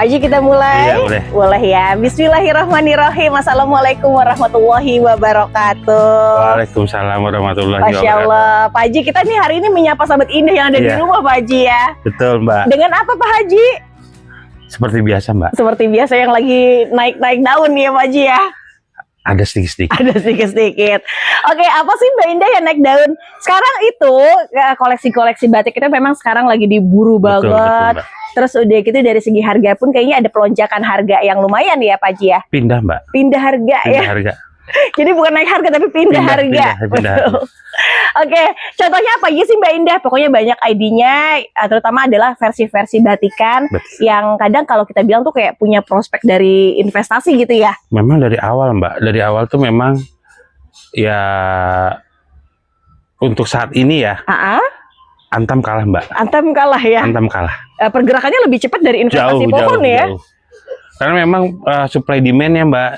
Haji kita mulai? Iya, boleh. Boleh ya. Bismillahirrahmanirrahim. Assalamualaikum warahmatullahi wabarakatuh. Waalaikumsalam warahmatullahi Masya wabarakatuh. Allah. Pak Haji, kita nih hari ini menyapa sahabat indah yang ada di Iya. rumah Pak Haji ya. Betul, Mbak. Dengan apa Pak Haji? Seperti biasa, Mbak. Seperti biasa yang lagi naik-naik daun nih ya Pak Haji ya. Ada sedikit-sedikit. Ada sedikit-sedikit. Oke, apa sih Mbak Indah yang naik daun? Sekarang itu koleksi-koleksi batik kita memang sekarang lagi diburu Betul, banget. Mbak. Terus udah gitu dari segi harga pun kayaknya ada pelonjakan harga yang lumayan ya Pak Haji ya. Pindah, Mbak. Pindah harga ya. Pindah harga. Jadi bukan naik harga tapi pindah harga. Pindah Betul. harga. Oke, contohnya apa aja sih Mbak Indah? Pokoknya banyak ID-nya, terutama adalah versi-versi batikan Betul. yang kadang kalau kita bilang tuh kayak punya prospek dari investasi gitu ya. Memang dari awal, Mbak. Dari awal tuh memang ya untuk saat ini ya Antam kalah, Mbak. Antam kalah ya. Antam kalah. Pergerakannya lebih cepat dari investasi pohon ya. Jauh. Karena memang supply demand ya, Mbak,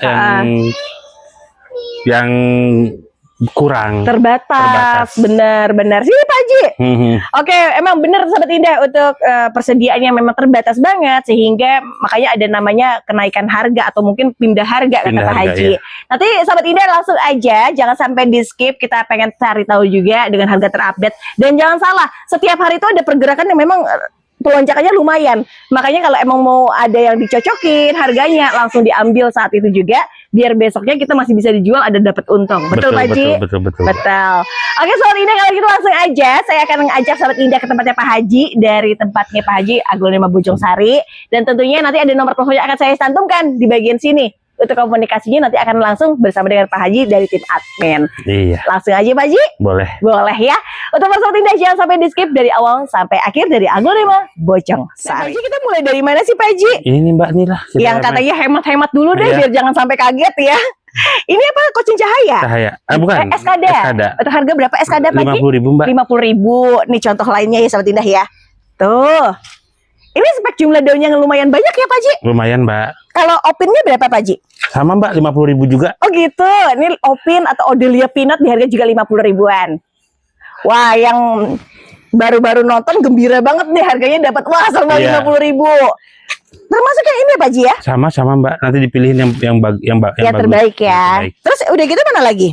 yang kurang. Terbatas. Benar-benar sih Pak Haji. Oke, emang benar sahabat Indah untuk persediaannya memang terbatas banget sehingga makanya ada namanya kenaikan harga atau mungkin pindah harga kata Pak Haji. Iya. Nanti sahabat Indah langsung aja, jangan sampai di skip, kita pengen cari tahu juga dengan harga terupdate. Dan jangan salah, setiap hari itu ada pergerakan yang memang pelonjakannya lumayan. Makanya kalau emang mau ada yang dicocokin harganya langsung diambil saat itu juga, biar besoknya kita masih bisa dijual, ada dapat untung. Betul Pak Haji? Betul. Oke sahabat Indah, kalau gitu langsung aja saya akan mengajak sahabat Indah ke tempatnya Pak Haji, dari tempatnya Pak Haji Aglonema Bojong Sari, dan tentunya nanti ada nomor telepon yang akan saya cantumkan di bagian sini. Untuk komunikasinya nanti akan langsung bersama dengan Pak Haji dari tim admin. Iya. Langsung aja Pak Haji? Boleh. Boleh ya. Untuk sahabat Indah jangan sampai di skip dari awal sampai akhir dari Aglonema Bojong Sari. Pak Haji, kita mulai dari mana sih Pak Haji? Ini nih, Mbak, nih lah. Yang katanya hemat-hemat dulu deh, Iya. biar jangan sampai kaget ya. Ini apa, Kucing Cahaya? Cahaya. Bukan. Eskada. Eskada. Untuk harga berapa Eskada Pak Haji? 50.000, Mbak. 50.000. Nih contoh lainnya ya sahabat Indah ya. Tuh. Ini spek jumlah daunnya yang lumayan banyak ya Pak Haji? Lumayan, Mbak. Kalau opinnya berapa Pak Haji? Sama, Mbak, 50.000 juga. Oh gitu. Ini opin atau Odelia Peanut di harga juga 50.000-an. Wah, yang baru-baru nonton gembira banget nih harganya dapat wah sama 50.000. Termasuk yang ini Pak Haji ya? Sama, Mbak. Nanti dipilihin yang bagus. Terbaik ya. Terbaik. Terus udah gitu mana lagi?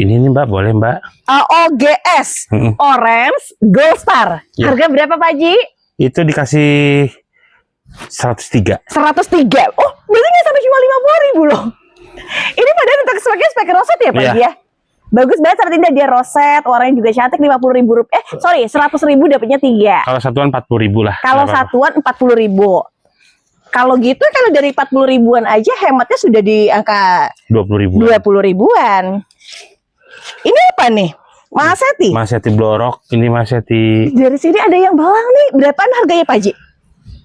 Ini nih, Mbak, boleh, Mbak. OGS Orange Gold Star. Ya. Harga berapa Pak Haji? Itu dikasih 103. 103. Oh, berarti nggak sampai cuma 50.000 loh. Ini padahal untuk spek roset ya Pak Iya. Haji ya? Bagus banget saat ini dia roset, warnanya juga cantik, 50.000 rupiah. 100.000 dapatnya 3. Kalau satuan 40.000 lah. Kalau Nggak apa-apa. satuan 40.000. Kalau gitu kalau dari 40.000-an aja hematnya sudah di angka 20.000. 20.000-an. Ini apa nih? Maseti. Maseti blorok, ini Maseti. Dari sini ada yang balang nih. Berapaan harganya Pak Haji?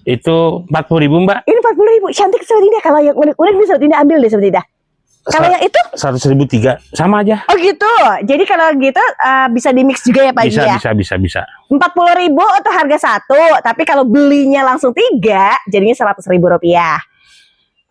Itu 40.000, Mbak. Ini 40.000. Cantik sahabat Indah. Kalau yang unik-unik nih sahabat Indah ambil deh sahabat Indah. Kalau yang itu? 100.003 sama aja. Oh gitu. Jadi kalau gitu bisa di mix juga ya Pak Haji ya? Bisa. 40.000 untuk harga satu. Tapi kalau belinya langsung 3, jadinya 100.000 rupiah.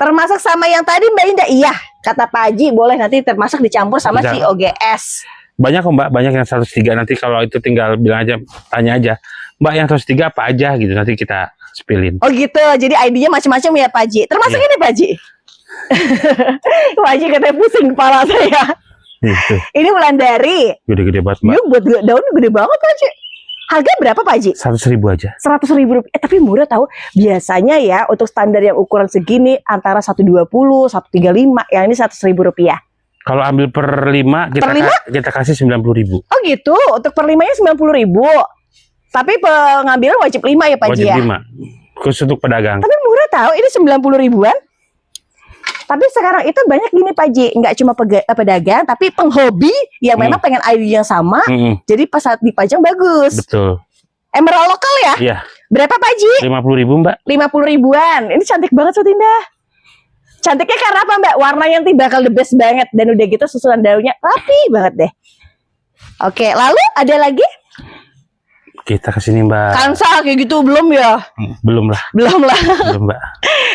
Termasuk sama yang tadi Mbak Indah. Iya, kata Pak Haji boleh nanti termasuk dicampur sama si OGS. Banyak kok, Mbak, banyak yang 103. Nanti kalau itu tinggal bilang aja, tanya aja, Mbak, yang 103 apa aja gitu, nanti kita spillin. Oh gitu. Jadi ID-nya macam-macam ya Pak Haji. Termasuk ini Pak Haji. Pak Haji katanya pusing kepala saya. Gitu. Ini Wulandari. Gede-gede banget, Mbak. Yuk buat daun gede banget Pak Haji. Harga berapa Pak Haji? 100.000 aja. 100.000 rupiah. Tapi murah tahu. Biasanya ya untuk standar yang ukuran segini antara 120, 135. Yang ini 100.000 rupiah. Kalau ambil per 5 kita kasih 90.000. Oh gitu. Untuk per 5-nya 90.000. Tapi pengambilan wajib 5 ya Pak Haji Wajib ya? 5. Khusus untuk pedagang. Tapi murah tahu. Ini 90.000-an. Tapi sekarang itu banyak gini Pak Haji. Nggak cuma pedagang, tapi penghobi yang memang pengen ID yang sama. Jadi pas saat dipajang bagus. Betul. Emerald lokal ya? Iya. Berapa Pak Haji? 50.000, Mbak. 50.000-an. Ini cantik banget Sobat Indah. Cantiknya karena apa Mbak? Warnanya nanti bakal the best banget. Dan udah gitu susunan daunnya rapi banget deh. Oke, lalu ada lagi? Kita kesini, Mbak. Kansa kayak gitu belum ya? Belum lah. Belum lah. Belum, Mbak.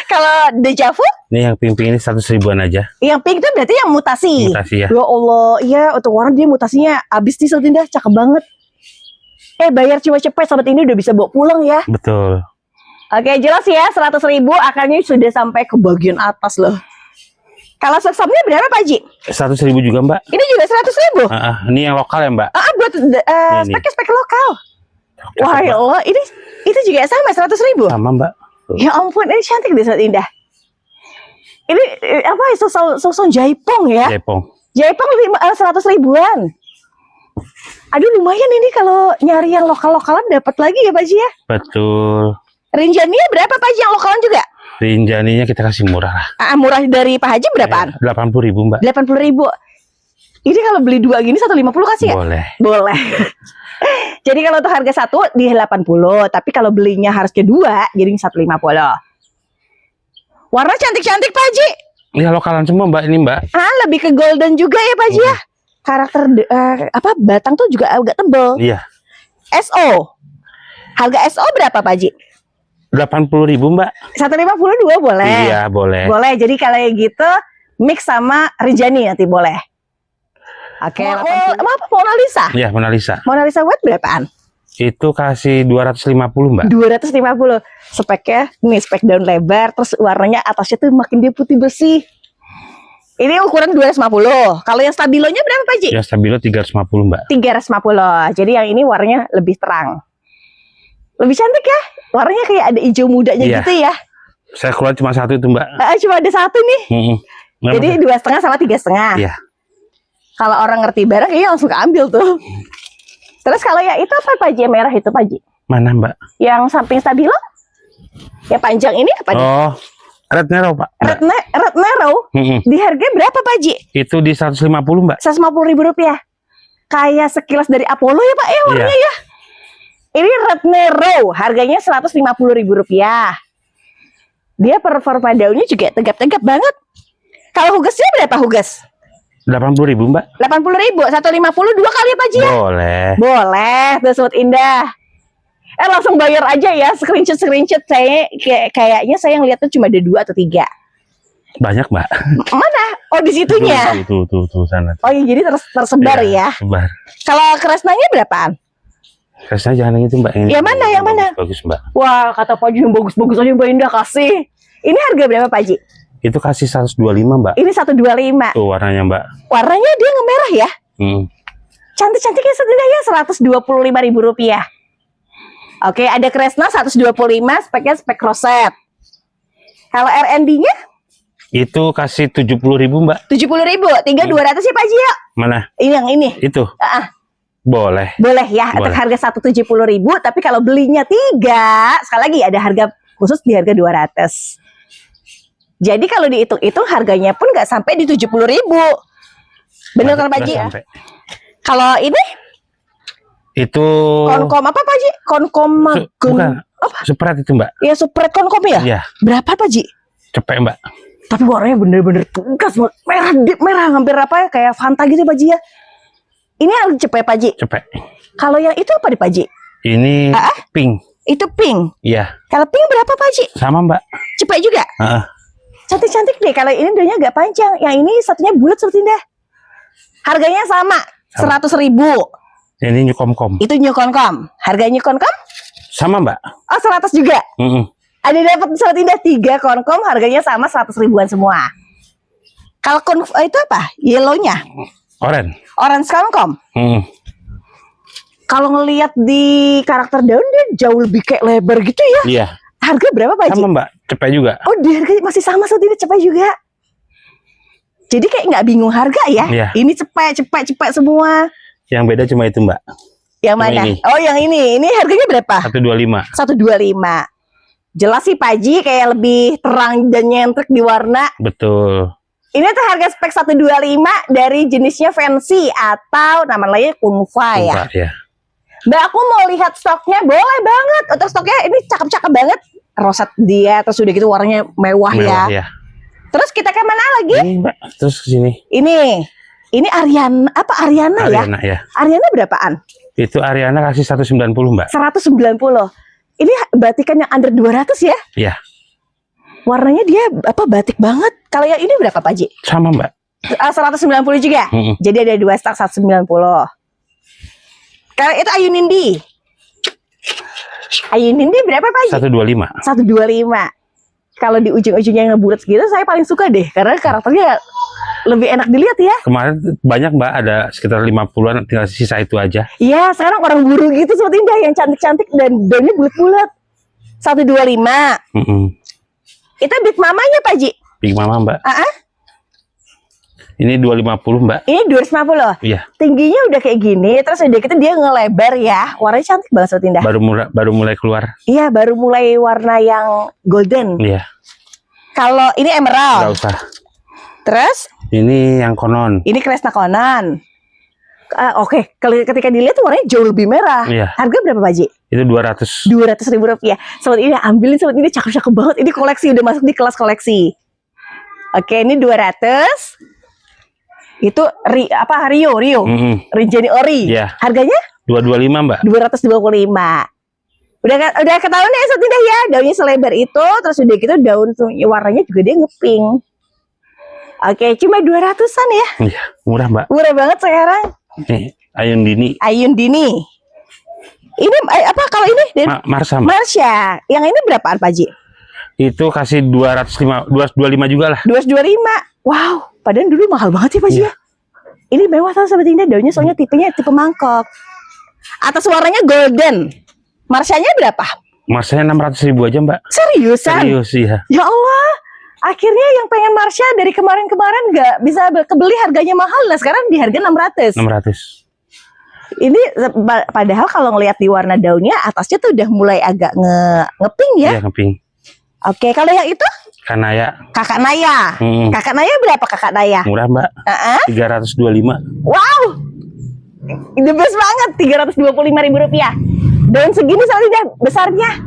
Kalau Deja Vu? Ini yang pink-pink ini 100.000-an aja. Yang pink itu berarti yang mutasi. Mutasi ya. Ya Allah, iya untuk warna dia mutasinya abis nih Sobat Indah, cakep banget. Bayar cuma cepet, sahabat ini udah bisa bawa pulang ya. Betul. Oke, jelas ya, 100.000 akarnya sudah sampai ke bagian atas loh. Kalau seksomnya berapa Pak Haji? 100.000 juga Mbak. Ini juga 100.000. Ini yang lokal ya Mbak. Buat speknya spek lokal. Cakep, Wah, ya Mbak. Allah, ini itu juga sama 100.000. Sama Mbak. Ya ampun, ini cantik deh, sangat indah. Ini apa? Sosok jaipong ya? Jaipong 100 ribuan. Aduh, lumayan ini kalau nyari yang lokal-lokalan dapat lagi ya Pak Haji ya. Betul. Rinjaninya berapa Pak Haji yang lokalan juga? Rinjaninya kita kasih murah lah. Murah dari Pak Haji berapaan? 80.000 Mbak. 80.000. Ini kalau beli dua gini 150 kasih ya? Boleh. Boleh. Jadi kalau untuk harga satu di 80, tapi kalau belinya harus kedua jadi 150. Warna cantik-cantik Pak Haji. Ya lokalan semua Mbak ini Mbak. Lebih ke golden juga ya Pak Haji ya. Karakter batang tuh juga agak tebel. Iya. SO. Harga SO berapa Pak Haji? 80.000 Mbak. 152 boleh. Iya boleh. Boleh. Jadi kalau gitu mix sama Rinjani nanti boleh. Oke. Apa Mona Lisa? Iya Mona Lisa. Mona Lisa white berapaan? Itu kasih 250 Mbak. 250. Speknya nih spek daun lebar, terus warnanya atasnya tuh makin dia putih bersih. Ini ukuran 250. Kalau yang stabilonya berapa Pak Haji? Ya stabilo 350 Mbak. 350. Jadi yang ini warnanya lebih terang. Lebih cantik ya. Warnanya kayak ada hijau mudanya Iya. gitu ya. Saya keluar cuma satu itu Mbak. Cuma ada satu nih. Nggak Jadi 2,5 sama 3,5. Iya. Kalau orang ngerti barang kayaknya langsung keambil tuh. Terus kalau yang itu apa Pak Haji? Yang merah itu Pak Haji? Mana Mbak? Yang samping stabilo? Yang panjang ini apa nih? Oh, Red Nero Pak. Red Nero. Di harga berapa Pak Haji? Itu di 150 Mbak. 150.000 rupiah. Kayak sekilas dari Apollo ya Pak ya warnanya Iya. ya. Ini Red Nero. Harganya 150.000 rupiah. Dia performa daunnya juga tegap-tegap banget. Kalau hugesnya berapa huges? 80.000 Mbak. 80.000. 150 dua kali ya Pak Haji ya? Boleh. Boleh, tuh Sobat Indah. Langsung bayar aja ya, screenshot. Saya kayaknya saya ngeliatnya cuma ada 2 atau 3. Banyak Mbak. Mana? Oh di situnya. Tuh sana. Oh iya, jadi tersebar ya. Sebar. Kalau kresnanya berapaan? Saya jangan yang itu Mbak. Yang mana? Yang mana? Bagus Mbak. Wah, kata Pak Haji yang bagus-bagus aja Mbak Indah kasih. Ini harga berapa Pak Haji? Itu kasih 125 Mbak. Ini 125. Tuh warnanya Mbak. Warnanya dia ngemerah ya. Cantik-cantiknya setidaknya 125.000 rupiah. Oke, ada Kresna 125, speknya spek roset. Kalau RND-nya? Itu kasih 70.000 Mbak. 70.000, 3.200 ya Pak Haji ya? Mana? Ini yang ini. Itu. Boleh. Boleh ya, Boleh. ada harga 170.000, tapi kalau belinya 3, sekali lagi ada harga khusus di harga 200. Jadi kalau dihitung-hitung harganya pun nggak sampai di 70.000. Bener kan Pak Haji ya? Sampai. Kalau ini Itu konkom apa Pak Haji? Konkom magung. bukan. Apa? Spread itu Mbak. Ya supret konkom ya? Iya. Berapa Pak Haji? Cepet Mbak. Tapi warnanya bener-bener tegas banget. Merah, deep merah, hampir apa ya, kayak Fanta gitu Pak Haji ya. Ini yang cepet Pak Haji. Cepet. Kalau yang itu apa nih Pak Haji? Ini pink. Itu pink. Iya. Kalau pink berapa Pak Haji? Sama Mbak. Cepet juga? Cantik-cantik deh. Kalau ini daunnya agak panjang. Yang ini satunya bulat seperti ini. Harganya sama. 100.000. Ini nyukom-kom. Itu nyukonkom. Harganya nyukonkom? Sama Mbak. Oh 100 juga. Ada dapat Sobat Indah 3 konkom. Harganya sama 100 ribuan semua. Kalau itu apa? Yellownya? Orange konkom. Kalau ngelihat di karakter daun dia jauh lebih kayak lebar gitu ya. Iya. Harga berapa Pak Haji? Sama Mbak. Cepet juga. Oh di harga masih sama Sobat Indah, cepet juga. Jadi kayak nggak bingung harga ya. Iya. Ini cepet semua. Yang beda cuma itu Mbak. Yang mana? ini. Oh yang ini. Ini harganya berapa? 125. 125. Jelas sih Pak Haji kayak lebih terang dan nyentrik di warna. Betul. Ini tuh harga spek 125 dari jenisnya fancy atau nama lainnya kunfa ya. Enggak, ya. Mbak aku mau lihat stoknya, boleh banget. Untuk stoknya ini cakep-cakep banget. Roset dia, terus udah gitu warnanya mewah ya. Ya. Terus kita ke mana lagi? Ini Mbak. Terus ke sini. Ini Ariana ya? Ariana ya. Ariana berapaan? Itu Ariana kasih 190 Mbak. 190. Ini batikan yang under 200 ya? Iya. Warnanya dia batik banget. Kalau yang ini berapa Pak Haji? Sama Mbak. 190 juga. Jadi ada 2 stak 190. Kalau itu Ayu Nindi. Ayun ini berapa Pak Haji? 125. 125. Kalau di ujung-ujungnya ngebulat gitu saya paling suka deh karena karakternya lebih enak dilihat ya. Kemarin banyak Mbak, ada sekitar 50-an, tinggal sisa itu aja. Iya, sekarang orang buru gitu Sobat Indah yang cantik-cantik dan daunnya bulat-bulat. 125. Itu Big Mamanya Pak Haji? Big Mama Mbak. Ini 250 Mbak. Ini 250. Iya. Tingginya udah kayak gini, terus udah gitu dia ngelebar ya. Warnanya cantik banget Sobat Indah. Baru mulai keluar. Iya, baru mulai warna yang golden. Iya. Kalau ini Nggak emerald. usah. Terus Ini yang konon. ini Kresna Konon. Oke, ketika dilihat tuh warnanya jauh lebih merah. Iya. Harga berapa Pak Haji? Itu 200. 200.000 rupiah. Sobat ini ambilin Sobat ini cakep-cakep banget. Ini koleksi udah masuk di kelas koleksi. Oke, ini 200. Itu Rio. Rinjani Ori. Iya. Harganya 225 Mbak. 225. Udah ketahuan ya Sobat Indah ya, daunnya selebar itu, terus udah gitu daun tuh warnanya juga dia ngepink. Oke, cuma 200-an ya. Iya, murah Mbak. Murah banget sekarang. Nih, Ayun Dini. Ayun Dini. Ini apa kalau ini? Marsha Mbak. Marsha. Yang ini berapaan Pak Haji? Itu kasih 225 juga lah. 225. Wow, padahal dulu mahal banget sih Pak Haji ya. Ini mewah sama Sobat Indah, daunnya soalnya tipenya tipe mangkok. Atas warnanya golden. Marshanya berapa? Marsanya 600.000 aja Mbak. Seriusan? Serius iya. Ya Allah, akhirnya yang pengen Marsha dari kemarin-kemarin nggak bisa kebeli, harganya mahal. Nah sekarang di harga 600. 600. Ini padahal kalau ngelihat di warna daunnya atasnya tuh udah mulai agak ngepink ya. Iya, ngepink. Oke, kalau yang itu? Kanaya. Kakak Naya. Kakak Naya berapa Kakak Naya? Murah Mbak. 325. Wow, the best banget. 325.000 rupiah. Daun segini soalnya besarnya.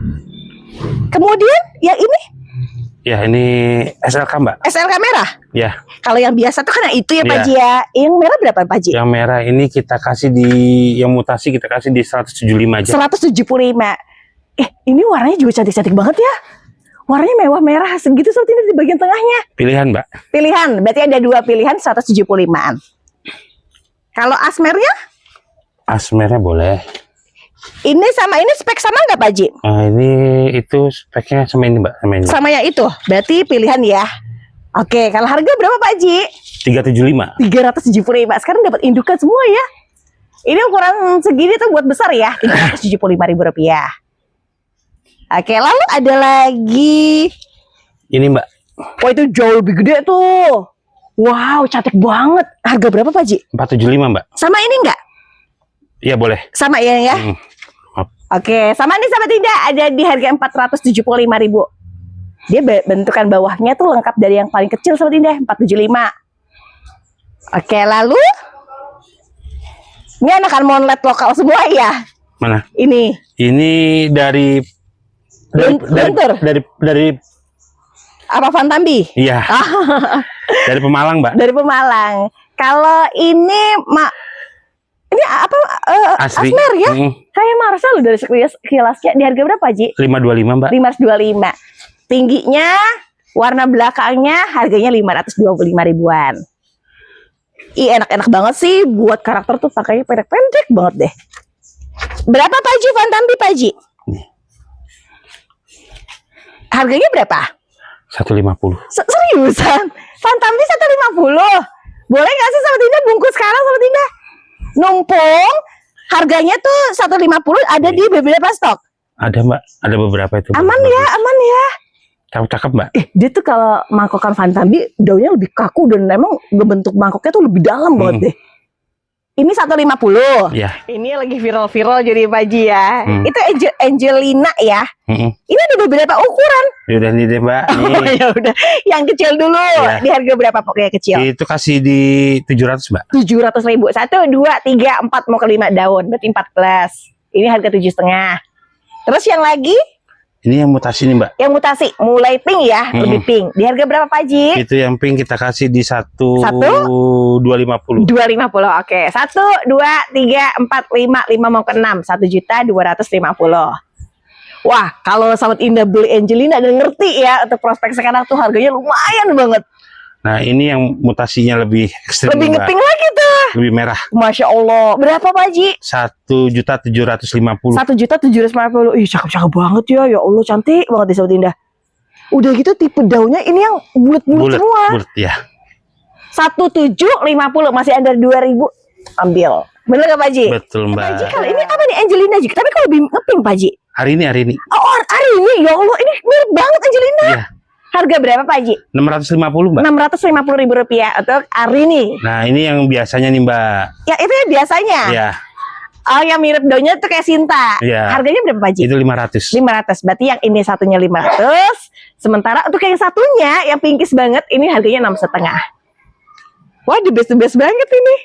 Kemudian yang ini? Ya ini SLK Mbak. SLK merah. Ya. Kalau yang biasa tuh kan yang itu ya Pak Iya. Haji ya. Yang merah berapa Pak Haji? Yang merah ini kita kasih di yang mutasi kita kasih di 175 aja. 175. Ini warnanya juga cantik-cantik banget ya. Warnanya mewah merah segitu seperti ini di bagian tengahnya. Pilihan Mbak. Pilihan, berarti ada 2 pilihan 175-an. Kalau asmernya? Asmernya boleh. Ini sama ini spek sama nggak Pak Haji? Nah, ini itu speknya sama ini Mbak, sama ini. Sama yang itu, berarti pilihan ya. Oke, kalau harga berapa Pak Haji? 375. 375. Sekarang dapat indukan semua ya. Ini ukuran segini tuh buat besar ya. 375.000 rupiah. Oke, lalu ada lagi. Ini Mbak. Wah itu jauh lebih gede tuh. Wow, cantik banget. Harga berapa Pak Haji? 475 Mbak. Sama ini enggak? Iya boleh. Sama ya. Oke, sama nih sahabat Indah ada di harga 475.000. Dia bentukan bawahnya tuh lengkap dari yang paling kecil sahabat Indah, 475. Oke, lalu ini anakan monlet lokal semua ya. Mana? Ini dari apa Fantambi? Iya. Dari Pemalang Mbak. Dari Pemalang. Kalau ini ini apa Asmer ya? Kayak Marsha loh dari sekilasnya. Di harga berapa Ji? 525 Mbak. 525. Tingginya, warna belakangnya harganya 525 ribuan. Ih enak-enak banget sih buat karakter tuh pakainya pendek-pendek banget deh. Berapa Pak Ji Fantambi Pak Ji? Harganya berapa? 150. Seriusan? Fantambi 150? Boleh gak sih Sobat Indah bungkus sekarang Sobat Indah? Numpung harganya tuh 150 ada di beberapa stok. Ada Mbak, ada beberapa itu. Aman ya, aman ya. Cakep Mbak. Dia tuh kalau mangkokan Fantambi daunnya lebih kaku dan emang bentuk mangkoknya tuh lebih dalam banget deh. Ini 150. Ya. Ini lagi viral-viral jadi Pak Ji ya. Itu Angelina ya. Ini ada beberapa ukuran. Udah nih deh Mbak. Oh, ya udah. Yang kecil dulu. Ya. Di harga berapa pokoknya kecil? Itu kasih di 700 Mbak. 700.000. 1, 2, 3, 4 mau ke 5 daun. Berarti 14. Ini harga 7,5. Terus yang lagi? Ini yang mutasi nih Mbak. Yang mutasi mulai pink ya, lebih pink. Di harga berapa Pak Ji? Itu yang pink kita kasih di 250. 250. Oke. 1, 2, 3, 4, 5 mau ke 6. 1.250.000. Wah, kalau Sobat Indah beli Angelina dan ngerti ya untuk prospek sekarang tuh harganya lumayan banget. Nah, ini yang mutasinya lebih ekstrim. Lebih ngeping lagi tuh. Lebih merah. Masya Allah. Berapa Pak Haji? 1.750.000. 1.750.000. Ih, cakep-cakep banget ya. Ya Allah, cantik banget di Sobat Indah. Udah gitu tipe daunnya ini yang bulat-bulat semua. Bulat ya. 1.750, masih under 2.000. Ambil. Bener gak Pak Haji? Betul Pak Haji, Mbak. kalau ini apa nih, Angelina juga. Tapi kalau lebih ngeping Pak Haji. Hari ini. Oh, hari ini. Ya Allah, ini mirip banget Angelina. Iya. Harga berapa Pak Haji? 650 Mbak. Rp650.000 untuk hari ini. Nah ini yang biasanya nih Mbak. Ya itu ya biasanya. Iya. Oh, yang mirip daunnya itu kayak Sinta. Iya. Harganya berapa Pak Haji? Itu 500. 500. Berarti yang ini satunya 500. Sementara untuk yang satunya yang pinkish banget ini harganya 6,5. Wah, the best banget ini.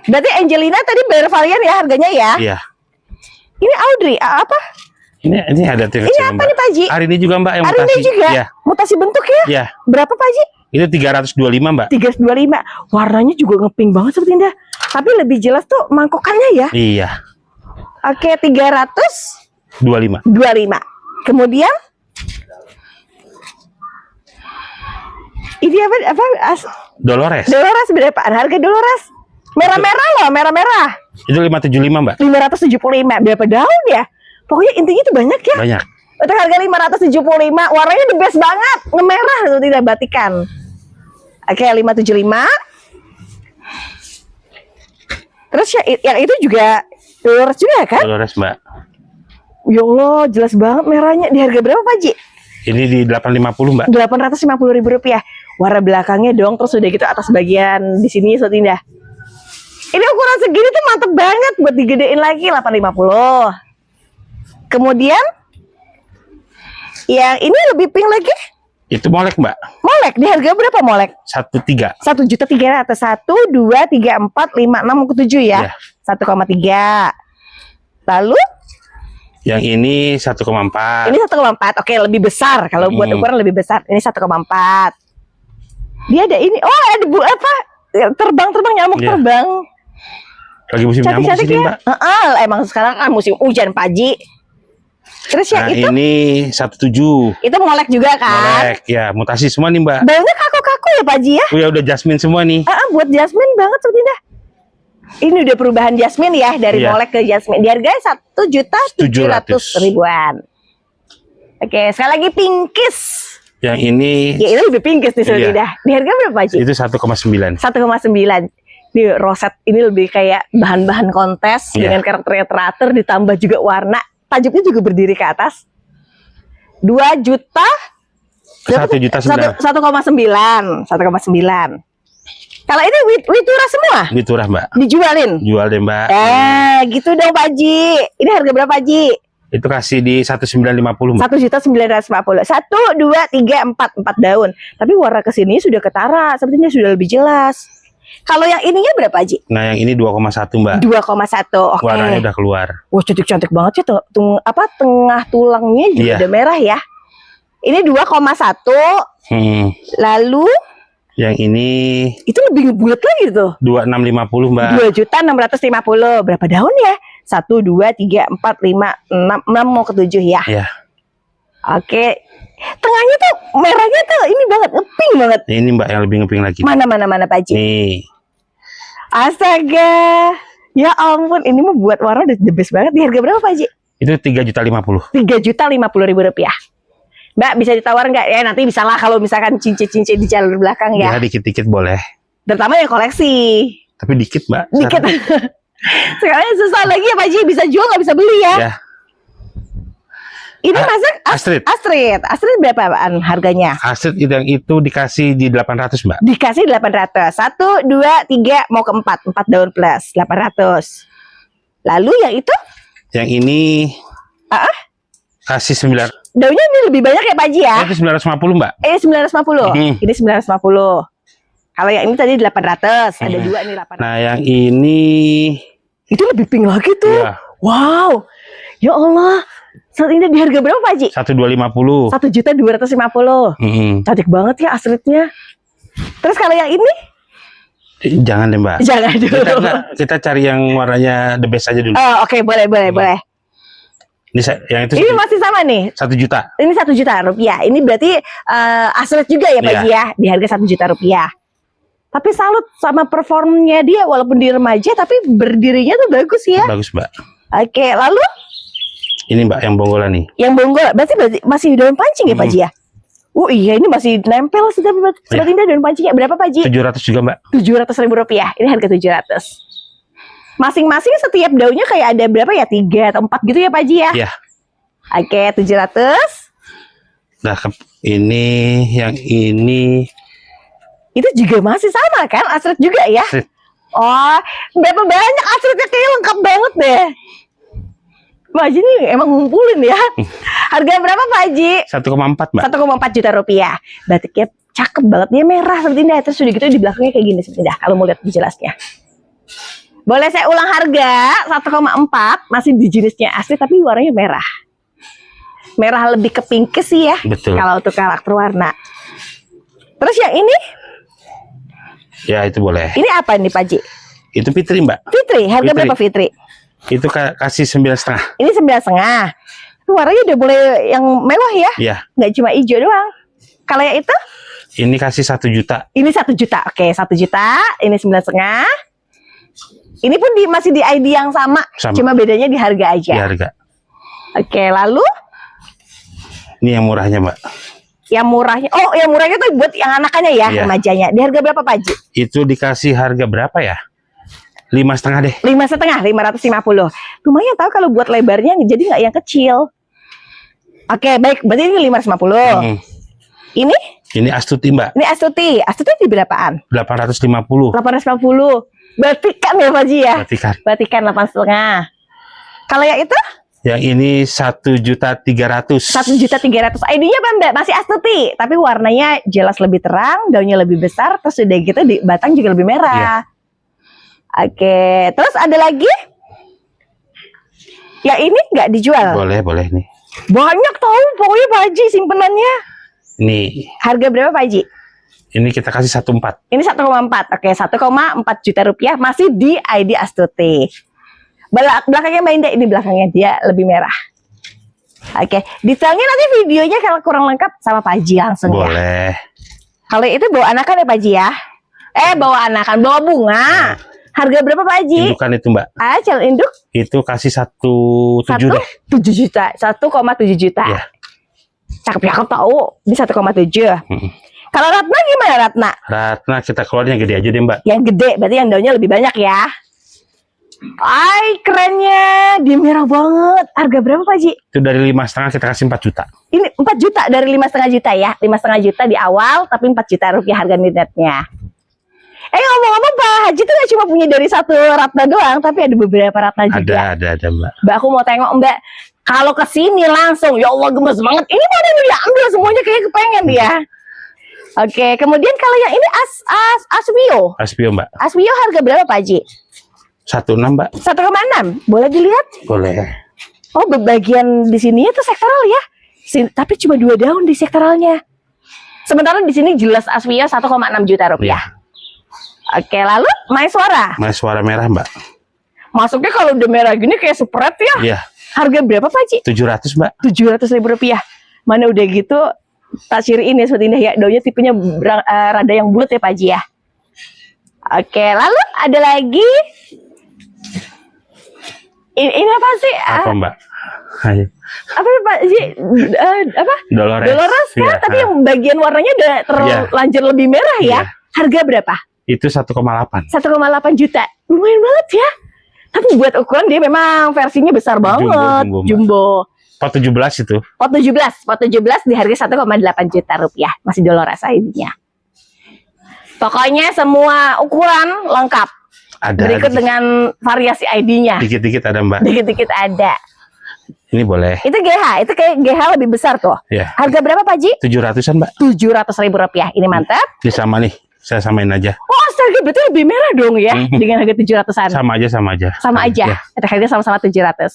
Berarti Angelina tadi bervarian ya harganya ya? Iya. Ini Audrey apa? Ini ada tingkat. Ini apa nih Pak Haji? Hari ini juga Mbak yang Hari mutasi. ini juga? Iya. Mutasi bentuk ya? Iya. Berapa Pak Haji? Itu 325 Mbak. 325. Warnanya juga ngepink banget Sobat Indah. Tapi lebih jelas tuh mangkokannya ya. Iya. Oke, 325. 25. Kemudian ini apa? Dolores. Dolores berapa? Harga Dolores? Merah-merah loh, merah-merah. Itu 575 Mbak. 575. Berapa daun ya? Pokoknya intinya itu banyak ya. Banyak. Untuk harga 575, warnanya the best banget, ngemerah itu tidak batikan. Oke, 575. Terus ya, yang itu juga Dolores juga kan? Dolores Mbak. Ya Allah, jelas banget merahnya. Di harga berapa Pak Haji? Ini di 850 Mbak. Rp850.000. Warna belakangnya dong, terus udah gitu atas bagian di sini Sobat Indah. Ini ukuran segini tuh mantep banget buat digedein lagi 850. Kemudian yang ini lebih pink lagi. Itu molek Mbak. Molek di harga berapa molek? 1,3. 1.300.000. 1, 2, 3, 4, 5, 6 ke 7 ya. Iya. 1,3. Lalu Yang ini 1,4. ini 1,4. Oke, lebih besar kalau buat ukuran lebih besar. Ini 1,4. Dia ada ini. Oh, ada apa? Terbang nyamuk Iya. terbang. Lagi musim nyamuk Cantik-cantik sini ya. Mbak. Emang sekarang kan musim hujan Pak Haji. Terus yang Nah itu ini 17. itu molek juga kan? Molek. Ya mutasi semua nih Mbak. Daunnya kaku-kaku ya Pak Haji ya? Oh ya udah jasmine semua nih. Buat jasmine banget Sobat Indah. Ini udah perubahan jasmine ya dari Iya. molek ke jasmine. Di harga 1.700.000-an. Oke, sekali lagi pinkish. Yang ini Ya ini lebih pinkish nih Sobat Iya. Indah. Di harga berapa Pak Haji? itu 1,9. 1,9. Di roset ini lebih kayak bahan-bahan kontes Iya. dengan karakter teratur ditambah juga warna. Tajuknya juga berdiri ke atas. 2 juta 1,9 juta. 1,9. Kalau ini Witura semua Witurah Mbak. dijualin. Jual deh Mbak. Gitu dong Pak Haji. Ini harga berapa Pak Haji? Itu kasih di 1.950 Mbak. 1.950. 1, 2, 3, 4 daun. Tapi warna kesini sudah ketara, sepertinya sudah lebih jelas. Kalau yang ininya berapa Haji? Nah yang ini 2,1 Mbak. 2,1. Oke. Warnanya udah keluar. Wah, cantik-cantik banget ya tuh. Tengah tulangnya juga Iya. udah merah ya. Ini 2,1. Lalu Yang ini itu lebih ngebulet lagi tuh. 2.650 Mbak. 2.650.000. Berapa daun ya? 1, 2, 3, 4, 5, 6 mau ke 7 ya. Ya. Oke. Tengahnya tuh merahnya tuh ini banget, ngeping banget. Ini Mbak yang lebih ngeping lagi. Mana Pak Haji? Nih. Astaga. Ya ampun, ini mah buat warna udah the best banget. Di harga berapa Pak Haji? Itu 3.050. Rp3.050.000. Mbak bisa ditawar nggak ya? Nanti bisa lah kalau misalkan cincin-cincin di jalur belakang ya. Ya dikit-dikit boleh. Terutama yang koleksi. Tapi dikit Mbak. Dikit. Sekarang susah lagi ya Pak Haji, bisa jual nggak bisa beli ya. Ya. Ini masak Astrid. Astrid berapaan harganya? Astrid yang itu dikasih di 800 Mbak. Dikasih 800. 1, 2, 3 mau ke 4 daun plus 800. Lalu yang itu? Yang ini kasih 9. Daunnya ini lebih banyak ya Pak Haji ya? Itu 950 Mbak. Ini 950. Ini 950. Kalau yang ini tadi 800. Ada 2 nih 800. Nah yang ini Itu lebih pink lagi tuh. ya, Wow. Ya Allah. Saat ini di harga berapa Pak Haji? 1.250. 1.250.000. Cantik banget ya Astridnya. Terus kalau yang ini? Jangan deh Mbak. Jangan dulu. Kita cari yang warnanya the best aja dulu. Oh, oke, boleh. Ini yang itu Ini masih sama nih. 1 juta. Ini 1 juta rupiah. Ini berarti Astrid juga ya Pak Iya. Haji ya? Di harga 1 juta rupiah. Tapi salut sama performnya dia, walaupun di remaja tapi berdirinya tuh bagus ya. Bagus Mbak. Oke, lalu Ini Mbak yang bonggolan nih. yang bonggol berarti masih daun pancing ya Pak Ji ya? Oh iya, ini masih nempel sih tapi Sobat Indah daun pancingnya berapa Pak Ji? 700 juga Mbak. Rp700.000. Ini harga 700. Masing-masing setiap daunnya kayak ada berapa ya? 3 atau 4 gitu ya Pak Ji ya? Iya. Oke, 700. Nah, ini yang ini Itu juga masih sama kan? Astrid juga ya? Astrid. Oh, berapa banyak Astridnya, kayaknya lengkap banget deh. Pak Haji ini emang ngumpulin ya. Harga berapa Pak Haji? 1,4 Mbak. 1,4 juta rupiah. Batiknya cakep banget, dia merah seperti ini. Terus udah gitu di belakangnya kayak gini seperti ini. Kalau mau lihat jelasnya. Boleh saya ulang harga? 1,4, masih di jenisnya asli tapi warnanya merah. Merah lebih ke pink sih ya. Betul. Kalau untuk karakter warna. Terus yang ini? Ya itu boleh. Ini apa nih Pak Haji? Itu Fitri Mbak. Fitri, harga Fitri. berapa Fitri? Itu kasih 9,5. Ini 9,5. Warnanya udah mulai yang mewah ya? Iya. Nggak cuma hijau doang. Kalau yang itu? Ini kasih 1 juta. Ini 1 juta. Oke, 1 juta. Ini 9,5. Ini pun masih di ID yang sama. Cuma bedanya di harga aja. Di harga. Oke, lalu? Ini yang murahnya Mbak. Yang murahnya. Oh, yang murahnya tuh buat yang anakannya ya, Iya. remajanya. Di harga berapa Pak Haji? Itu dikasih harga berapa ya? 5,5 deh. 5,5, 550. Lumayan tahu kalau buat lebarnya jadi nggak yang kecil. Oke, baik. Berarti ini 550. Ini? Ini Astuti Mbak. Ini Astuti. Astuti di berapaan? 850. 850. Batikan ya Pak Haji ya? Batikan. Batikan 8,5. Kalau yang itu? Yang ini 1.300.000. 1.300.000. ID-nya apa Mbak? Masih Astuti, tapi warnanya jelas lebih terang, daunnya lebih besar, terus udah gitu di batang juga lebih merah. Iya. Oke, terus ada lagi? Yang ini nggak dijual? Boleh nih. Banyak tahu, pokoknya Pak Haji simpenannya. Nih, Harga berapa Pak Haji? ini kita kasih 1,4. Ini 1,4. Oke, 1,4 juta rupiah masih di ID Astuti. Belakangnya Mbak Indah, ini belakangnya dia lebih merah. Oke, detailnya nanti videonya kalau kurang lengkap sama Pak Haji langsung ya. Boleh. Kalau itu bawa anakan ya Pak Haji ya? Bawa anakan, bawa bunga. Harga berapa Pak Haji? Indukan itu Mbak. Calon induk? Itu kasih 1,7 deh. 7 juta, 1,7 juta. Iya. Cakep tahu, di 1,7. Kalau Ratna gimana Ratna? Ratna kita keluarnya gede aja deh Mbak. Yang gede, berarti yang daunnya lebih banyak ya. Ay, kerennya, dia merah banget. Harga berapa Pak Haji? Itu dari 5,5 kita kasih 4 juta. Ini 4 juta dari 5,5 juta ya. 5,5 juta di awal, tapi 4 juta rupiah harga netnya. Ngomong-ngomong Pak Haji tuh gak cuma punya dari satu Ratna doang, tapi ada beberapa Ratna juga. Ada Mbak. Mbak, aku mau tengok Mbak. Kalau kesini langsung, ya Allah gemes banget. Ini mana yang diambil semuanya, kayak kepengen ya. Oke, kemudian kalau yang ini Aswio. Aspio Mbak. Aswio harga berapa Pak Haji? 1,6 Mbak. 1,6. Boleh dilihat? Boleh. Oh, bagian di sini itu sektoral ya. Tapi cuma 2 daun di sektoralnya. Sementara di sini jelas Aswio 1,6 juta rupiah. Iya. Oke, lalu Maeswara. Maeswara merah Mbak. Masuknya kalau udah merah gini kayak spread ya. Iya. Harga berapa Pak Haji? 700 Mbak. 700.000 rupiah. Mana udah gitu tak ciriin ya seperti ini ya. Daunnya tipenya rada yang bulat ya Pak Haji ya. Oke, lalu ada lagi. Ini apa sih? Apa Mbak? Ayo. Apa Pak Haji? Apa? Dolores. Dolores kan? Iya. Tapi yang bagian warnanya udah terlanjur lebih merah ya. Iya. Harga berapa? Itu 1,8. 1,8 juta. Lumayan banget ya. Tapi buat ukuran dia memang versinya besar banget. Jumbo. Pot 17 itu. Pot 17 di harga 1,8 juta rupiah. Masih Dolores ID-nya. Pokoknya semua ukuran lengkap. Ada. Berikut dengan variasi ID-nya. Dikit-dikit ada Mbak. Dikit-dikit ada. Ini boleh. Itu GH. Itu kayak GH lebih besar tuh. Ya. Harga berapa Pak Haji? 700-an Mbak. 700.000 rupiah. Ini mantap. Ini sama nih. Saya samain aja. Oh, astaga, berarti lebih merah dong ya. Dengan harga 700-an. Sama aja. Sama aja. Ya. Kita harga sama-sama 700.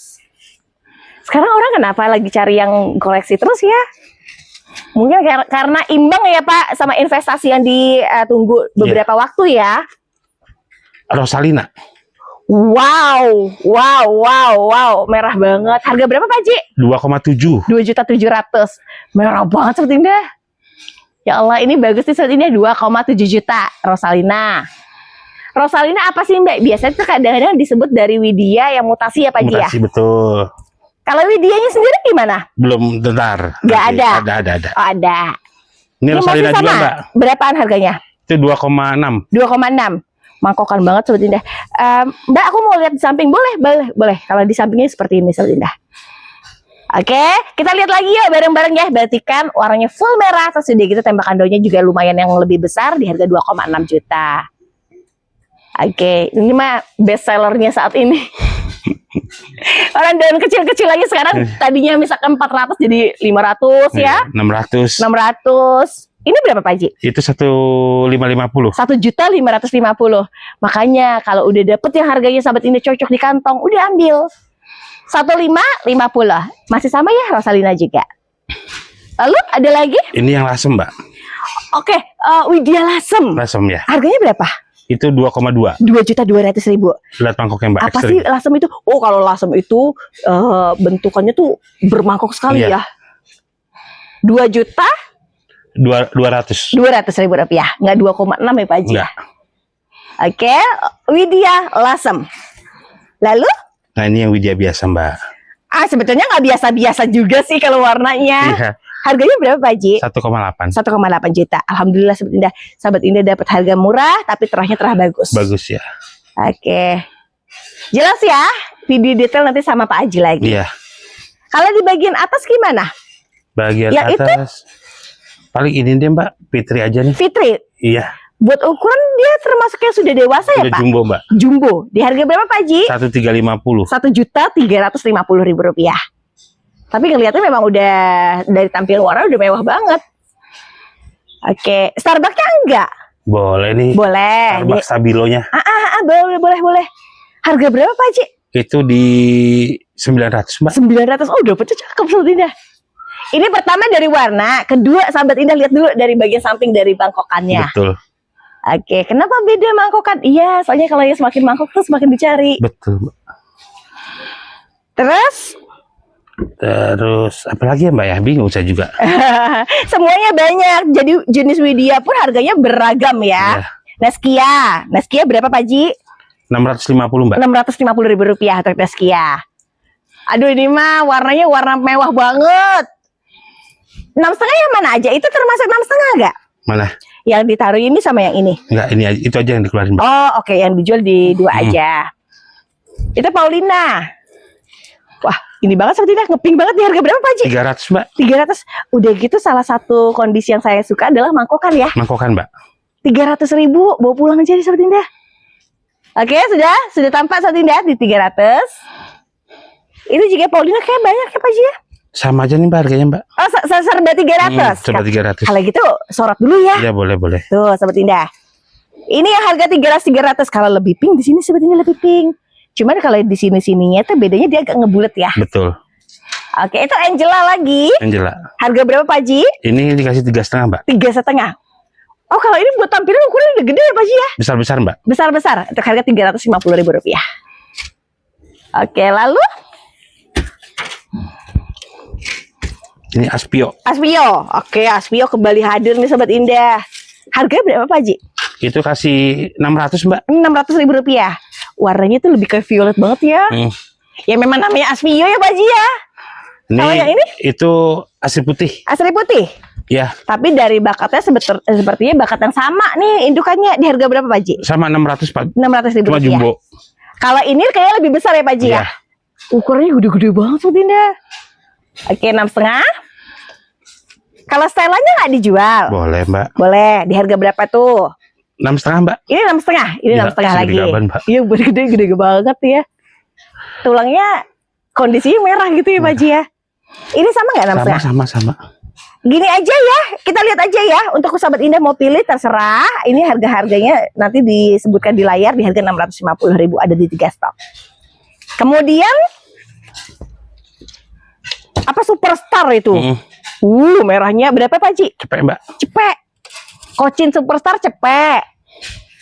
Sekarang orang kenapa lagi cari yang koleksi terus ya? Mungkin karena imbang ya Pak sama investasi yang ditunggu beberapa waktu ya. Rosalina. Wow, merah banget. Harga berapa Pak Haji? 2,7. 2.700.000. Merah banget seperti ini. Ya Allah, ini bagus nih sobat Indah, 2,7 juta Rosalina. Rosalina apa sih Mbak? Biasanya tuh kadang-kadang disebut dari Widya yang mutasi ya Pak Ji ya? Mutasi betul. Kalau Widyanya sendiri gimana? Belum tentar. Nggak ada? Ada. Oh ada. Ini Ini Rosalina masih juga sama? Mbak. Berapaan harganya? Itu 2,6. 2,6. Mangkokan banget sobat Indah. Mbak, aku mau lihat di samping. Boleh. Kalau di sampingnya seperti ini sobat Indah. Oke, kita lihat lagi ya bareng-bareng ya. Berarti kan warnanya full merah. Terus udah gitu tembakan daunnya juga lumayan yang lebih besar di harga 2,6 juta. Oke, ini mah best sellernya saat ini. Orang daun kecil-kecil lagi sekarang tadinya misalkan 400 jadi 500 ya. 600. 600. Ini berapa Pak Ji? Itu 1.550. 1.550. Makanya kalau udah dapet yang harganya sahabat ini cocok di kantong, udah ambil. 1.550. Masih sama ya Rosalina juga. Lalu ada lagi? Ini yang lasem Mbak. Oke, Widya Lasem. Lasem ya. Harganya berapa? Itu 2,2. 2.200.000. Lihat mangkoknya Mbak. Apa ekstrim. sih lasem itu? Oh, kalau lasem itu bentukannya tuh bermangkok sekali Iya. ya. 2.200.000 rupiah, nggak 2,6 ya Pak Haji. Enggak. Oke, Widya Lasem. Lalu? Nah ini yang Widya biasa Mbak. Sebetulnya nggak biasa-biasa juga sih kalau warnanya. Iya. Harganya berapa Pak Haji? 1,8. 1,8 juta. Alhamdulillah sahabat Indah dapat harga murah tapi terahnya terah bagus. Bagus ya. Oke. Jelas ya? Video detail nanti sama Pak Haji lagi. Iya. Kalau di bagian atas gimana? Bagian Ya, itu? atas. Paling ini deh Mbak. Fitri aja nih. Fitri. Iya. Buat ukuran dia termasuk yang sudah dewasa ya Udah Pak? jumbo Mbak. Jumbo. Di harga berapa Pak Haji? 1.350. 1.350.000 rupiah. Tapi ngelihatnya memang udah dari tampil warna udah mewah banget. Oke, Starbucksnya enggak? Boleh nih. Boleh. Starbucks Stabilonya. Boleh. Harga berapa Pak Haji? Itu di 900 Mbak. 900. Oh, dapetnya cakep Sobat Indah. Ini pertama dari warna, kedua sahabat Indah lihat dulu dari bagian samping dari mangkokannya. Betul. Oke, kenapa beda mangkokan? Iya, soalnya kalau yang semakin mangkok tuh semakin dicari. Betul Mbak. Terus apa lagi ya Mbak ya? Bingung saya juga. Semuanya banyak. Jadi jenis Widya pun harganya beragam ya. Iya. Neskia berapa Pak Haji? 650 Mbak. 650.000 rupiah untuk Neskia. Aduh ini mah warnanya warna mewah banget. 6,5 yang mana aja? Itu termasuk 6,5 enggak? Mana? Yang ditaruh ini sama yang ini? Enggak, ini aja, itu aja yang dikeluarin Mbak. Oh oke, yang dijual di dua aja. Itu Paulina. Wah ini banget seperti ini, ngeping banget. Di harga berapa Pak Haji? 300 Mbak. 300. Udah gitu salah satu kondisi yang saya suka adalah mangkokan ya. Mangkokan Mbak. 300.000 bawa pulang aja di Sobat Indah. Oke, sudah tampak Sobat Indah di 300. Ini juga Paulina kayak banyak ya Pak Haji ya. Sama aja nih Mbak harganya Mbak. Oh, serba 300. Coba 300. Kalau gitu sorot dulu ya. Ya boleh. Tuh Sobat Indah. Ini yang harga 300. Kalau lebih pink di sini Sobat Indah lebih pink. Cuman kalau di sininya tuh bedanya dia agak ngebulet ya. Betul. Oke, itu Angela lagi. Angela. Harga berapa Pak Haji? Ini dikasih 3,5 Mbak. 3,5. Oh, kalau ini buat tampilan ukurannya udah gede ya Pak Haji ya? Besar-besar Mbak. Besar-besar. Untuk harga 350.000 rupiah. Oke, lalu Ini Aspio. Aspio. Oke, Aspio kembali hadir nih Sobat Indah. Harganya berapa Pak Haji? Itu kasih 600 Mbak. 600.000 rupiah. Warnanya tuh lebih ke violet banget ya. Ya memang namanya Aspio ya Pak Haji ya. Kalau yang ini? Itu asli putih. Asli putih. Ya. Tapi dari bakatnya sepertinya bakat yang sama nih indukannya. Di harga berapa Pak Haji? Sama 600 Pak. 600.000 Cuma rupiah. jumbo. Kalau ini kayaknya lebih besar ya Pak Haji ya. Iya. Ukurannya gede-gede banget Sobat Indah. Oke, 6,5. Kalau stylenya nggak dijual? Boleh Mbak. Boleh. Di harga berapa tuh? 6,5 Mbak. Ini 6,5. Ini Ya, 6,5 lagi. segede gaban, Mbak. Iya, gede banget ya. Tulangnya kondisinya merah gitu ya Pak Haji ya. Ini sama nggak 6,5? Sama. Gini aja ya, kita lihat aja ya. Untuk sahabat Indah mau pilih terserah. Ini harga-harganya nanti disebutkan di layar di harga 650.000, ada di 3 stok. Kemudian apa Superstar itu? Merahnya berapa Pak Haji? Cepet Mbak. Cepek. Kocin Superstar cepek.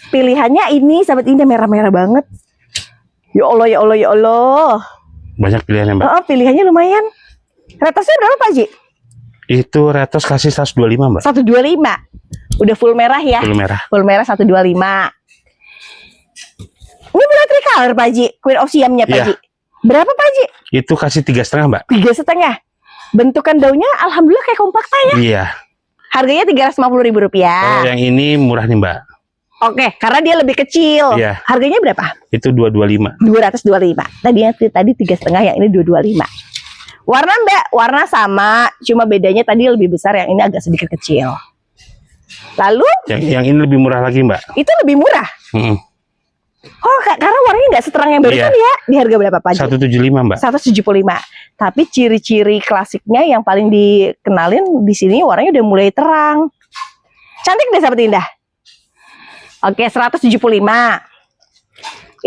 Pilihannya ini sahabat Indah merah-merah banget. Ya Allah. Banyak pilihannya Mbak. Pilihannya lumayan. Ratasnya berapa Pak Haji? Itu Retos kasih 125 Mbak. 125. Udah full merah ya. Full merah. Full merah 125. Ini berat tricolor Pak Haji, Queen of Siamnya Pak Iya. Haji. Berapa Pak Haji? Itu kasih 3,5 Mbak. 3,5. Bentukan daunnya alhamdulillah kayak kompakta ya. Iya. Harganya Rp350.000. Kalau yang ini murah nih Mbak. Oke, karena dia lebih kecil. Iya. Harganya berapa? Itu 225. 225. Tadi 3,5, yang ini 225. Warna Mbak, warna sama, cuma bedanya tadi lebih besar, yang ini agak sedikit kecil. Lalu Yang ini lebih murah lagi Mbak. itu lebih murah. Mm-mm. Oh, karena warnanya nggak seterang yang barusan ya. Di harga berapa Pak Haji? 175 Mbak. 175. Tapi ciri-ciri klasiknya yang paling dikenalin di sini warnanya udah mulai terang. Cantik deh sahabat indah. Oke, 175.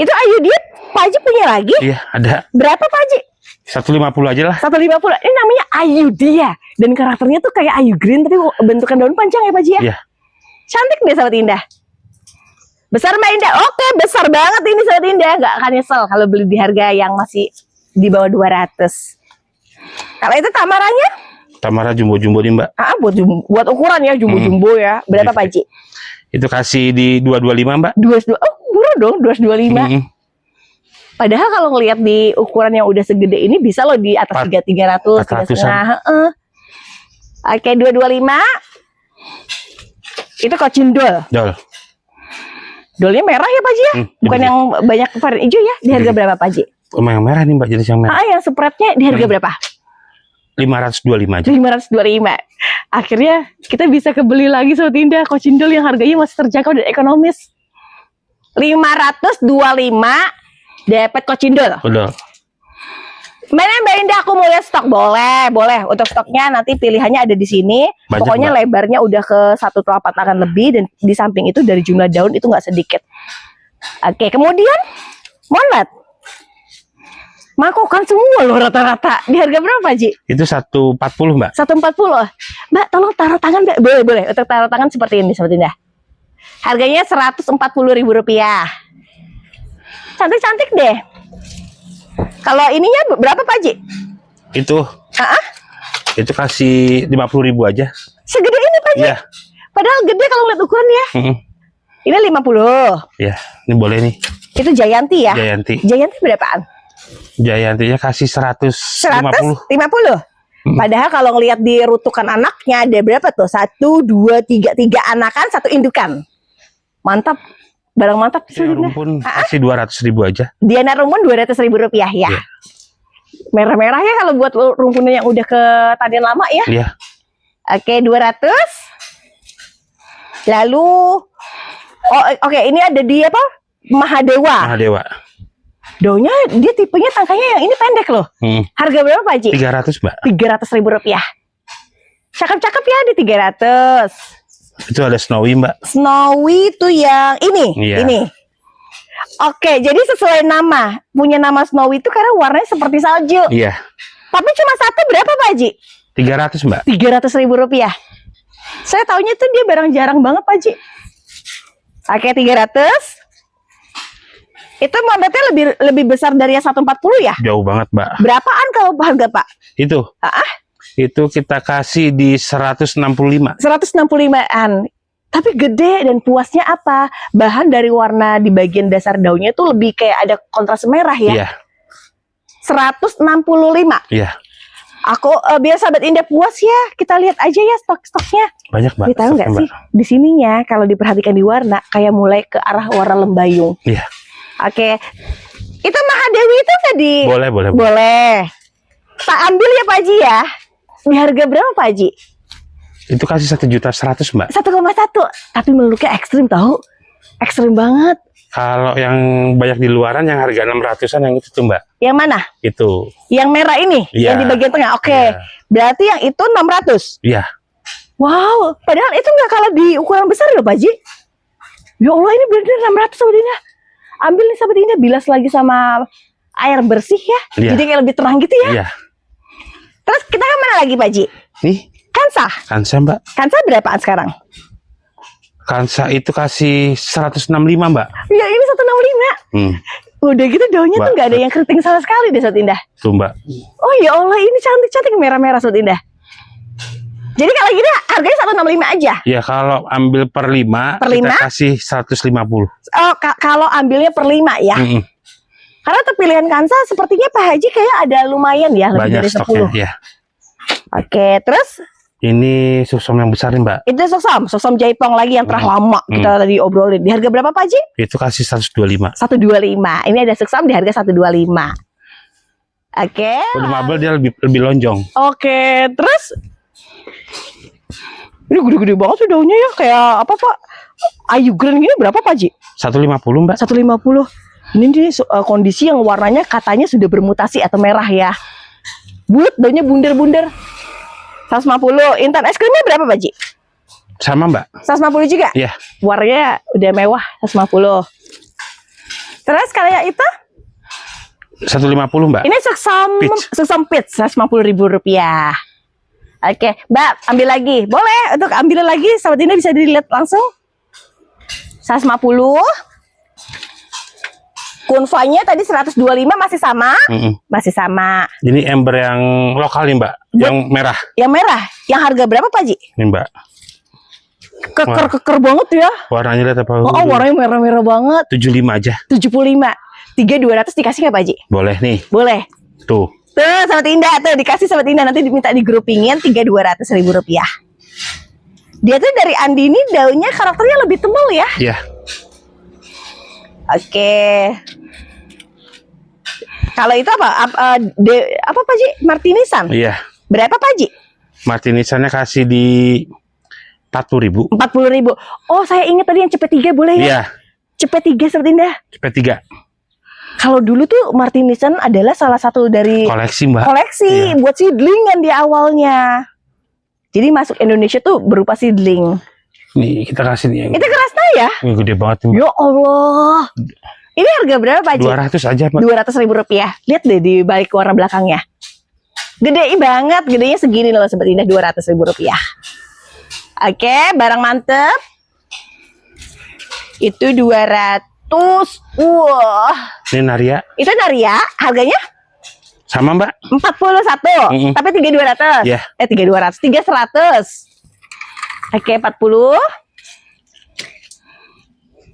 Itu Ayu Diet Pak Haji punya lagi? Iya, ada. Berapa Pak Haji? 150 aja lah. 150. Ini namanya Ayu Dia. Dan karakternya tuh kayak Ayu Green tapi bentukan daun panjang ya Pak Haji ya? Iya. Cantik deh sahabat indah. Besar Mbak Indah. Oke, besar banget ini sahabat indah. Nggak akan nyesel kalau beli di harga yang masih di bawah 200. Kalau itu tamaranya? Tamara jumbo-jumbo nih Mbak. Buat ukuran ya, jumbo-jumbo ya. Berapa Iya. Pak Haji? Itu kasih di 225 Mbak. 2,2. Oh, murah dong, 225. Mm-mm. Padahal kalau ngelihat di ukuran yang udah segede ini bisa loh di atas 300, 3,5. Oke, 225. Itu kocindol. Dol. Dolnya merah ya Pak Haji ya? Bukan iya. yang banyak varian hijau ya? Di harga berapa Pak Haji? Yang merah nih Mbak, jenis yang merah. Yang spreadnya di harga berapa? 525 aja. 525. Akhirnya kita bisa kebeli lagi Sobat Indah kocindol yang harganya masih terjangkau dan ekonomis. 525 dapat kocindol. Udah. Mana Mbak Indah, aku mau lihat stok. Boleh. Untuk stoknya nanti pilihannya ada di sini. Banyak, Pokoknya Mbak. lebarnya udah ke 1 telapak tangan lebih dan di samping itu dari jumlah daun itu nggak sedikit. Oke, kemudian monlet. Makokan semua loh rata-rata. Di harga berapa Pak Haji? Itu 140 Mbak. 140. Mbak, tolong taruh tangan Mbak. Boleh. Untuk taruh tangan seperti ini Sobat Indah. Harganya Rp140.000. Cantik-cantik deh. Kalau ininya berapa Pak Haji? Itu. Itu kasih 50.000 aja. Segede ini Pak Haji? Iya. Padahal gede kalau lihat ukuran ya. Mm-mm. Ini 50. Ya, ini boleh nih. Itu Jayanti ya? Jayanti. Jayanti berapaan? Jayantinya kasih 150. 150. Padahal kalau ngelihat di rutukan anaknya ada berapa tuh? 1, 2, 3 anakan, 1 indukan. Mantap. Barang mantap. Yang rumpun kasih 200.000 aja. Diana rumpun Rp200.000 ya. Iya. Merah-merah ya kalau buat rumpunnya yang udah ke tanian lama ya. Iya. Oke, 200. Lalu oke, ini ada di apa? Mahadewa. Mahadewa. Daunnya dia tipenya tangkainya yang ini pendek loh. Harga berapa Pak Haji? 300 Mbak. Rp300.000. Cakep-cakep ya di 300. Itu ada Snowy Mbak. Snowy itu yang ini. Iya. Ini. Oke, jadi sesuai nama. Punya nama Snowy itu karena warnanya seperti salju. Iya. Tapi cuma satu berapa Pak Haji? 300 Mbak. Rp300.000. Saya taunya itu dia barang jarang banget Pak Haji. Oke, 300. Itu monetnya lebih besar dari yang 140 ya? Jauh banget Mbak. Berapaan kalau harga Pak? Itu. Itu kita kasih di 165. 165-an. Tapi gede dan puasnya apa? Bahan dari warna di bagian dasar daunnya itu lebih kayak ada kontras merah ya. Iya. 165. Iya. Aku biar sahabat Indah puas ya. Kita lihat aja ya stok-stoknya. Banyak Mbak. Tapi tahu nggak stoknya, sih di sininya kalau diperhatikan di warna kayak mulai ke arah warna lembayung. Iya. Oke. Itu Mahadewi itu tadi. Boleh. Boleh. Tak ambil ya Pak Haji ya. Di harga berapa Pak Haji? Itu kasih 1.100.000 Mbak. 1,1. Tapi meluknya ekstrim tahu. Ekstrim banget. Kalau yang banyak di luaran yang harga 600-an yang itu tuh Mbak. Yang mana? Itu. Yang merah ini? Iya. Yang di bagian tengah? Oke. Iya. Berarti yang itu 600? Iya. Wow. Padahal itu nggak kalah di ukuran besar loh Pak Haji. Ya Allah ini benar-benar 600 Sobat Indah. Ambil nih Sobat Indah, bilas lagi sama air bersih ya. Iya. Jadi kayak lebih terang gitu ya. Iya. Terus kita kemana lagi Pak Haji? Nih. Kansa. Kansa Mbak. Kansa berapaan sekarang? Kansa itu kasih 165 Mbak. Ya ini 165. Udah gitu daunnya Mbak, tuh nggak ada yang keriting sama sekali deh Sobat Indah. Tuh Mbak. Oh ya Allah ini cantik-cantik merah-merah Sobat Indah. Jadi kalau gini harganya 165 aja. Ya kalau ambil per 5, Per kita 5? kasih 150. Oh, kalau ambilnya per 5 ya. Mm-mm. Karena untuk pilihan Kansa sepertinya Pak Haji kayak ada lumayan ya, lebih Banyak dari 10. stoknya. Ya. Oke, terus Ini susom yang besar nih, Mbak. itu suksom jaipong lagi yang telah lama kita tadi obrolin. Di harga berapa Pak Haji? Itu kasih 125. 125. Ini ada suksom di harga 125. Oke. Kalau marble dia lebih lonjong. Oke, terus ini gede-gede banget sih daunnya ya, kayak apa Pak? Ayu Grand gini berapa Pak Haji? 150, Mbak. 150. Ini kondisi yang warnanya katanya sudah bermutasi atau merah ya. Bulat, daunnya bundar-bundar. 150. Intan es krimnya berapa Pak Haji? Sama, Mbak. 150 juga? Iya. Warnanya udah mewah, 150. Terus kayak itu? 150, Mbak. Ini suksom peach, Rp150.000. Oke, Mbak, ambil lagi. Boleh untuk ambil lagi, sahabat ini bisa dilihat langsung. 150. Kunvanya tadi 125 masih sama? Masih sama. Ini ember yang lokal nih, Mbak. Yang merah. Yang merah, yang harga berapa Pak Haji? Ini, Mbak. Keker banget ya. Warnanya lihat apa? Oh, warnanya merah-merah banget. 75 aja. 75. 3.200 dikasih nggak Pak Haji? Boleh nih. Boleh. Tuh. Tuh, sahabat Indah, tuh dikasih sahabat Indah, nanti diminta digroupingin Rp3.200.000. Dia tuh dari Andi ini daunnya karakternya lebih tebal ya. Iya. Oke. Kalau itu apa? Apa Pak Haji? Martinisan. Iya. Berapa Pak Haji? Martinisannya kasih di 40.000. 40.000. Oh, saya ingat tadi yang cepet 3 boleh ya? Iya. Cepet 3 sahabat Indah. Cepet 3. Kalau dulu tuh Martinisan adalah salah satu dari Koleksi, Mbak. koleksi Iya. buat seedlingan di awalnya. Jadi masuk Indonesia tuh berupa seedling. Nih, kita kasih nih. Itu kerasnya ya? Ini gede banget nih, Mbak. Ya Allah. Ini harga berapa Pak Haji? 200 aja, Mbak. Rp200.000. Lihat deh di balik warna belakangnya. Gede banget, gedenya segini loh Sobat Indah, Rp200.000. Oke, barang mantep. Itu 200. Wah. Ini Naria. Itu Naria, harganya Sama, Mbak. 41. Tapi 3.200. Iya. 3.200. 3.100. Oke, 40.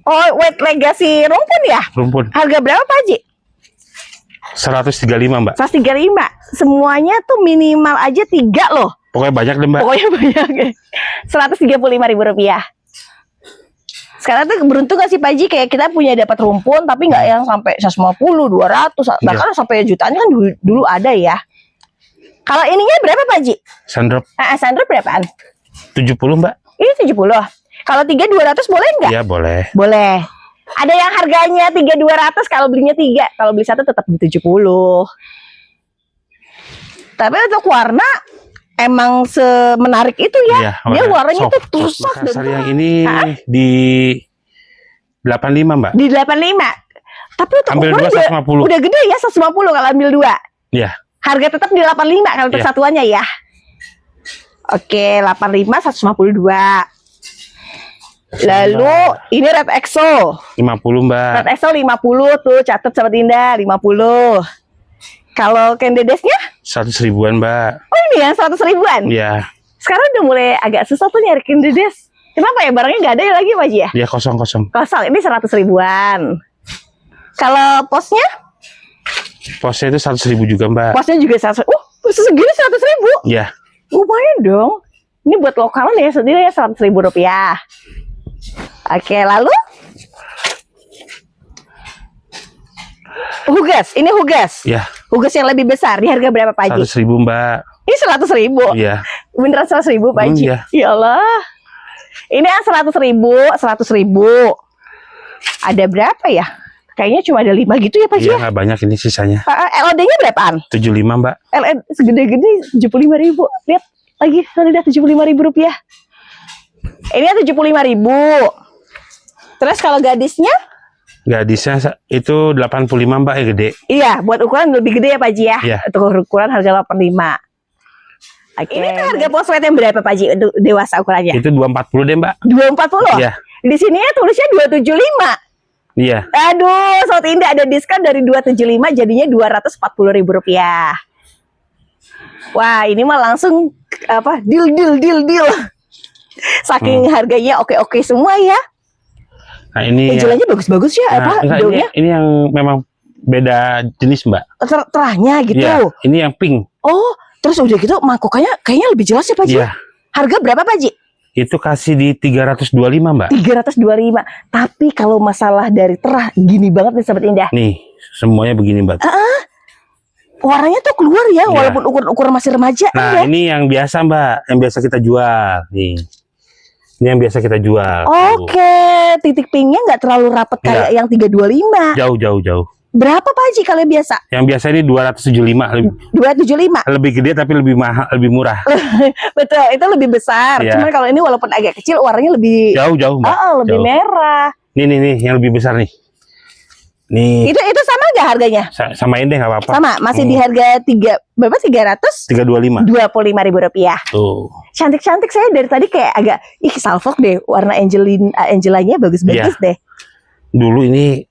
Oh, White Legacy rumpun ya? Rumpun. Harga berapa Pak Haji? 135, Mbak. 135. Semuanya tuh minimal aja 3 loh. Pokoknya banyak deh, Mbak. Pokoknya banyak ya. Rp135.000. Sekarang tuh beruntung gak sih Pak Haji, kayak kita punya dapat rumpun tapi nggak yang sampai 150, 200, bahkan sampai jutaan kan dulu ada ya. Kalau ininya berapa Pak Haji? Sandrop Sandrop berapaan? 70, Mbak. Ini 70. Kalau 3.200 boleh nggak? Iya, boleh. Boleh. Ada yang harganya 3.200 kalau belinya 3, kalau beli 1 tetap di 70. Tapi untuk warna emang semenarik itu ya. Iya, Dia warnanya soft. tuh tusuk dan Makassar yang ini di 85, Mbak. di 85. Tapi untuk Ambil ukuran 2 150. udah gede ya, 150 kalau ambil 2. Iya. Harga tetap di 85 kalau untuk Iya. satuannya ya. Oke, 85 152. Lalu ini Red Exo. 50, Mbak. Red Exo 50 tuh, catat Sobat Indah, 50. Kalau Candidesnya? 100 ribuan, Mbak. Oh ini yang 100 ribuan. Iya. Sekarang udah mulai agak susah tuh nyari Candides. Kenapa ya, barangnya nggak ada ya lagi Pak Haji ya? Dia kosong-kosong. Kosong, ini 100 ribuan. Kalau posnya? Posnya itu 100 ribu juga, Mbak. Posnya juga 100. Segini 100 ribu. Iya. Lumayan dong. Ini buat lokalan ya, setidaknya 100 ribu rupiah. Oke, lalu Hugas, ini Hugas. Iya. Hugas yang lebih besar, di harga berapa Pak Haji? 100 ribu, Mbak. Ini 100 ribu. Iya. Beneran 100 ribu Pak Haji? Iya. Ya Allah. Ini yang 100 ribu, 100 ribu. Ada berapa ya? Kayaknya cuma ada 5 gitu ya Pak Haji? Iya, nggak banyak ini sisanya. LOD-nya berapaan? 75, Mbak. LED segede-gede 75 ribu. Lihat lagi, udah 75 ribu rupiah. Ini 75 ribu. Terus kalau gadisnya? Gadisnya itu 85, Mbak, ya gede. Iya, buat ukuran lebih gede ya Pak Haji ya. Iya. Untuk ukuran harga 85. Oke. Ini tuh harga Poswet yang berapa Pak Haji untuk dewasa ukurannya? Itu 240 deh, Mbak. 240. Iya. Di sini ya tulisnya 275. Iya. Aduh, Sobat Indah ada diskon dari 275 jadinya Rp240.000. Wah, ini mah langsung apa? Deal. Saking harganya oke semua ya. Nah ini Jualannya bagus-bagus ya, apa enggak, daunnya? ini yang memang beda jenis Mbak. Terahnya gitu. Iya, ini yang pink. Oh, terus udah gitu mangkokannya kayaknya lebih jelas ya Pak Ji. Iya. Harga berapa Pak Ji? Itu kasih di 325 Mbak. 325. Tapi kalau masalah dari terah gini banget nih Sobat Indah. Nih, semuanya begini Mbak. Warnanya tuh keluar ya, Iya. walaupun ukuran masih remaja kan Nah, ya. ini yang biasa Mbak, yang biasa kita jual. Nih. Ini yang biasa kita jual. Oke, titik pinknya nggak terlalu rapat kayak yang 325. Jauh. Berapa Pak Haji kalau biasa? Yang biasa ini 275, 275. lebih gede tapi lebih mahal, lebih murah. Betul, itu lebih besar. Iya. Cuman kalau ini walaupun agak kecil, warnanya lebih Jauh Mbak. lebih Jauh. merah. Nih, yang lebih besar nih. Nih, Itu sama nggak harganya? samain deh nggak apa-apa. Sama, masih di harga berapa? 325. 325.000 rupiah. Tuh. Cantik-cantik, saya dari tadi kayak agak salfok deh, warna Angelanya bagus-bagus deh. Dulu ini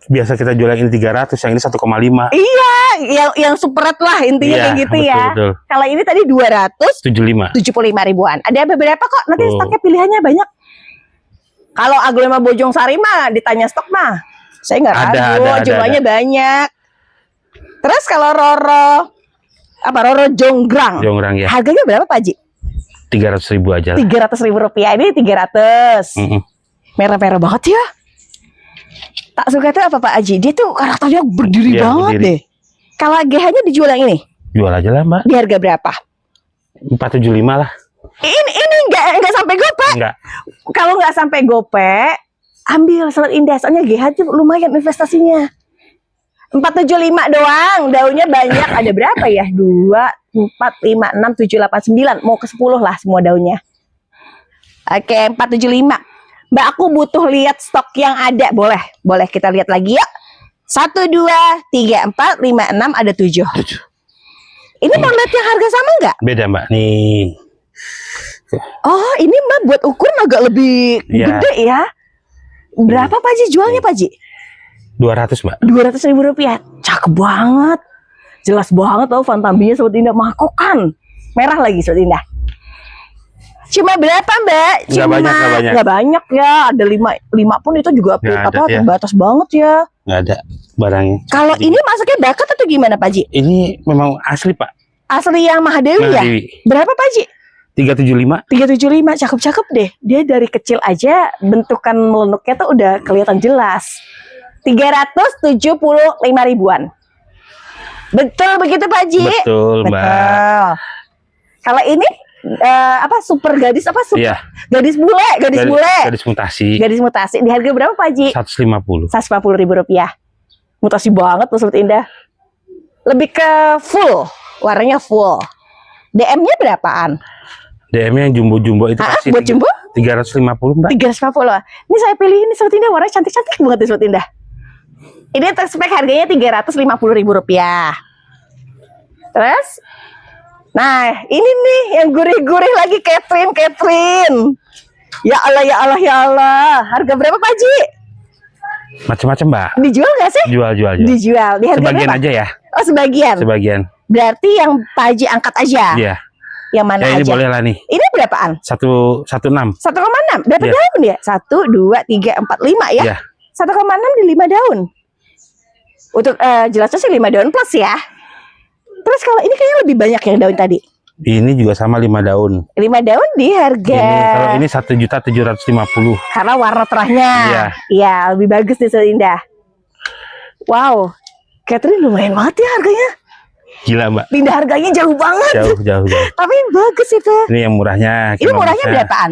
biasa kita jual yang ini 300, yang ini 1,5. Iya, yang super red lah intinya kayak gitu betul, ya. Betul. Kalau ini tadi 75. 275 ribuan. Ada beberapa kok, nanti Oh. stoknya pilihannya banyak. Kalau Aglonema Bojong Sari mah ditanya stok mah, saya nggak ragu, jumlahnya banyak. Terus kalau Roro Jonggrang, Ya. harganya berapa Pak Ji? 300.000 aja lah. 300.000 rupiah. Ini 300. Merah-merah banget ya. Tak suka itu apa Pak Aji? Dia tuh karakternya berdiri Iya, banget berdiri. deh. Kalau GH-nya dijual yang ini, Jual aja lah Mbak. di harga berapa? 475 lah. Ini nggak sampai gope. Enggak. Kalau nggak sampai gope, ambil Sobat Indah. Soalnya GH itu lumayan investasinya. 475 doang. Daunnya banyak. Ada berapa ya? 2, 4, 5, 6, 7, 8, 9. Mau ke 10 lah semua daunnya. Oke, 475. Mbak, aku butuh lihat stok yang ada. Boleh kita lihat lagi ya. 1, 2, 3, 4, 5, 6, ada 7. Ini mau lihat yang harga sama nggak? Beda Mbak. Nih. Oh, ini Mbak buat ukuran agak lebih gede ya. Berapa Pak Ji jualnya Pak Ji? 200 Mbak. 200.000 rupiah. Cakep banget. Jelas banget tau Fantambinya Sobat Indah. Mahkokan. Merah lagi Sobat Indah. Cuma berapa Mbak? Nggak banyak ya. Ada 5 pun itu juga terbatas banget ya. Nggak ada barangnya. Kalau ini masuknya bakat atau gimana Pak Ji? Ini memang asli Pak. Asli yang Mahadewi ya? Berapa Pak Ji? 375. 375, cakep-cakep deh. Dia dari kecil aja bentukan melenuknya tuh udah kelihatan jelas. 375 ribuan. Betul begitu Pak Ji? Betul Mbak. Betul. Kalau ini super gadis Iya. gadis bule. Gadis mutasi. Gadis mutasi. Di harga berapa Pak Ji? 150. 150.000 rupiah. Mutasi banget tuh Sobat Indah. Lebih ke full, warnanya full. DM-nya berapaan? DM-nya yang jumbo-jumbo itu kasih buat jumbo? 350 Mbak. 350. Ini saya pilih ini Sobat Indah, warnanya cantik-cantik banget nih Sobat Indah. Ini spek harganya 350.000 rupiah. Terus, nah ini nih yang gurih-gurih lagi Catherine. Ya Allah. Harga berapa Pak Ji? Macam-macam Mbak. Dijual nggak sih? Jual. Dijual. Di harga Sebagian berapa? aja ya. Oh sebagian. Berarti yang Pak Ji angkat aja. Iya. Yang mana ini aja? boleh lah nih. Ini berapaan? 1,6. 1,6. Berapa daun ya? 1, 2, 3, 4, 5 ya? Iya. 1,6 di 5 daun. Untuk jelasnya sih 5 daun plus ya. Terus kalau ini kayaknya lebih banyak yang daun tadi. Ini juga sama 5 daun. 5 daun di harga. Kalau ini 1.750.000. Karena warna terahnya. Iya, lebih bagus nih Sobat Indah. Wow. Catherine lumayan banget ya harganya. Gila Mbak. Pindah harganya jauh banget. Jauh. Tapi bagus itu. Ini yang murahnya. Ini murahnya berapaan?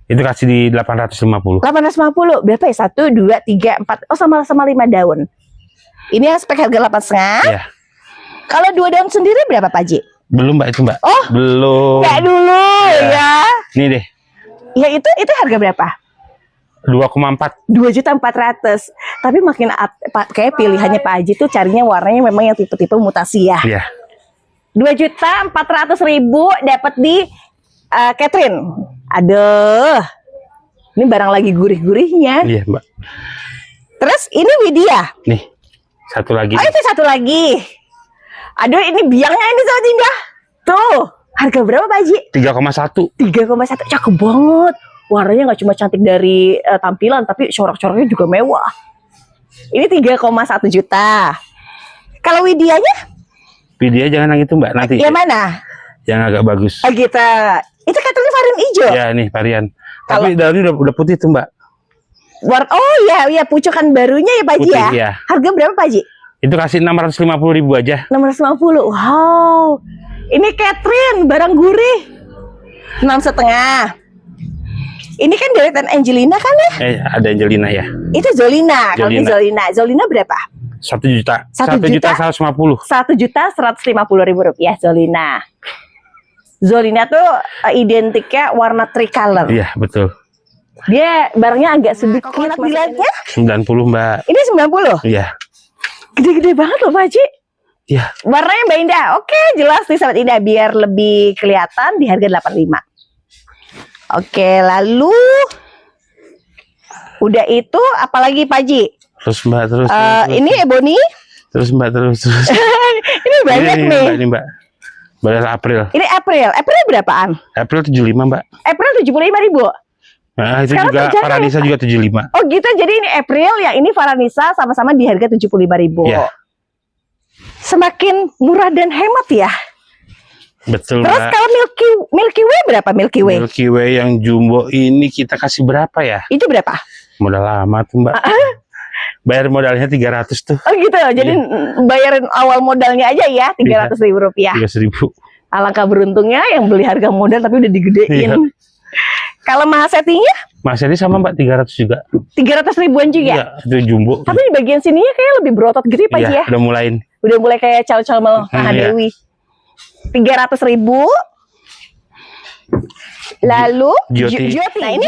Itu kasih di 850. 850. Berapa ya? 1, 2, 3, 4. Oh sama-sama 5 daun. Ini yang spek harga 8,5. Iya. Kalau 2 daun sendiri berapa Pak Ji? Belum Mbak itu Mbak. Oh. Belum. Kayak dulu ya. Ini deh. Ya itu harga berapa? 2,4. 2.400.000. Tapi makin kayak pilihannya Pak Haji tuh carinya warnanya memang yang tipe-tipe mutasi ya. Iya. 2.400.000 dapat di Catherine. Aduh. Ini barang lagi gurih-gurihnya. Iya Mbak. Terus ini Widya. Nih. Satu lagi. Oh itu satu lagi. Aduh, ini biangnya ini Sobat Indah. Tuh, harga berapa Pak Haji? 3,1. 3,1, cakep banget. Warnanya nggak cuma cantik dari tampilan, tapi corak-coraknya juga mewah. Ini 3,1 juta. Kalau Widianya? Widya jangan yang itu Mbak, nanti. Yang mana? Yang agak bagus. Oh gitu. Itu katanya varian hijau. Ya nih varian. Tapi daunnya udah putih tuh Mbak. Oh iya, pucukan barunya ya Pak Haji Putih, ya? ya. Harga berapa Pak Haji? Itu kasih 650.000 aja. 650. Wow. Ini Catherine, barang gurih. 6,5. Ini kan deretan Angelina kan ya? Ada Angelina ya. Itu Zolina. Kalau ini Zolina. Zolina berapa? 1 juta. 1 juta? 150. 1.150.000 rupiah Zolina. Zolina tuh identiknya warna tricolor. Iya betul. Dia barangnya agak sedikit. Nilainya? 90 Mbak. Ini 90? Iya. Gede-gede banget loh Pak Haji. Iya. Warnanya Mbak Indah. Oke, jelas nih Sobat Indah biar lebih kelihatan di harga 85. Oke, lalu udah itu apalagi Pak Haji? Terus Mbak terus. Ini Ebony. Terus Mbak terus. Ini banyak nih. Ini Mbak. Bulan April. Ini April. April berapaan? April 75 Mbak. April 75.000. Nah, itu Sekarang juga pacarnya Paranisa juga 75. Oh gitu, jadi ini April, yang ini Varanisa sama-sama di harga 75.000. Iya. Semakin murah dan hemat ya. Betul Terus Mbak. kalau Milky Way berapa Milky Way? Milky Way yang jumbo ini kita kasih berapa ya? Itu berapa? Modal lama tuh Mbak. Bayar modalnya 300 tuh. Oh gitu, jadi bayarin awal modalnya aja ya 300.000 rupiah. 300.000. Alangkah beruntungnya yang beli harga modal tapi udah digedein. Iya. Kalau mahasetinya? Masih ini sama Mbak 300 juga. 300 ribuan juga. Iya, itu jumbo. Tapi di bagian sininya kayak lebih berotot gitu ya Pak Haji ya. Udah mulain. Udah mulai kayak caw-caw Maha Iya. Dewi. 300.000. Lalu Jyoti. Jyoti. Nah ini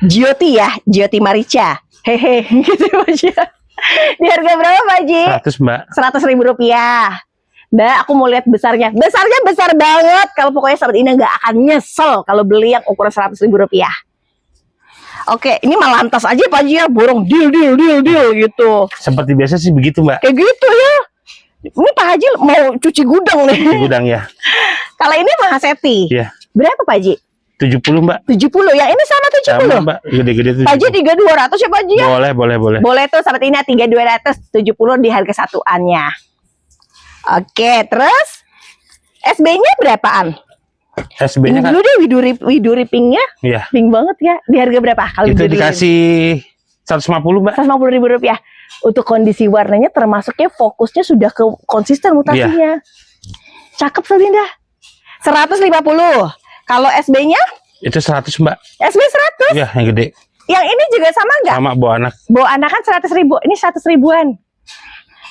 Jyoti ya, Jyoti Marica. Hehe, gitu Pak Haji. Di harga berapa Pak Haji? 100 Mbak. 100.000 rupiah. Mbak, aku mau lihat besarnya. Besarnya besar banget. Kalau pokoknya Sobat Indah nggak akan nyesel kalau beli yang ukuran 100.000 rupiah. Oke, ini malah lantas aja Pak Haji ya, borong deal gitu. Seperti biasa sih begitu Mbak. Kayak gitu ya. Ini Pak Haji mau cuci gudang nih. Di gudang ya. Kalau ini Mahaseti. Iya. Berapa Pak Haji? 70 Mbak. 70. Yang ini sama 70. Sama Mbak. Gede-gede tuh. Pak Haji 3.200 ya Pak Haji ya? Boleh. Boleh tuh Sobat Indah 3.270 di harga satuannya. Oke, terus SB-nya berapaan? SB-nya Ini kan. dulu deh widuri pinknya. Iya. Pink banget ya. Di harga berapa? Kalau Itu widuri dikasih 150 Mbak. 150.000 rupiah. Untuk kondisi warnanya termasuknya fokusnya sudah ke konsisten mutasinya. Cakep Sobat Indah. 150. Kalau SB-nya? Itu 100 Mbak. SB 100. Iya, yang gede. Yang ini juga sama nggak? Sama bawa anak. Bawa anak kan 100.000. Ini 100 ribuan.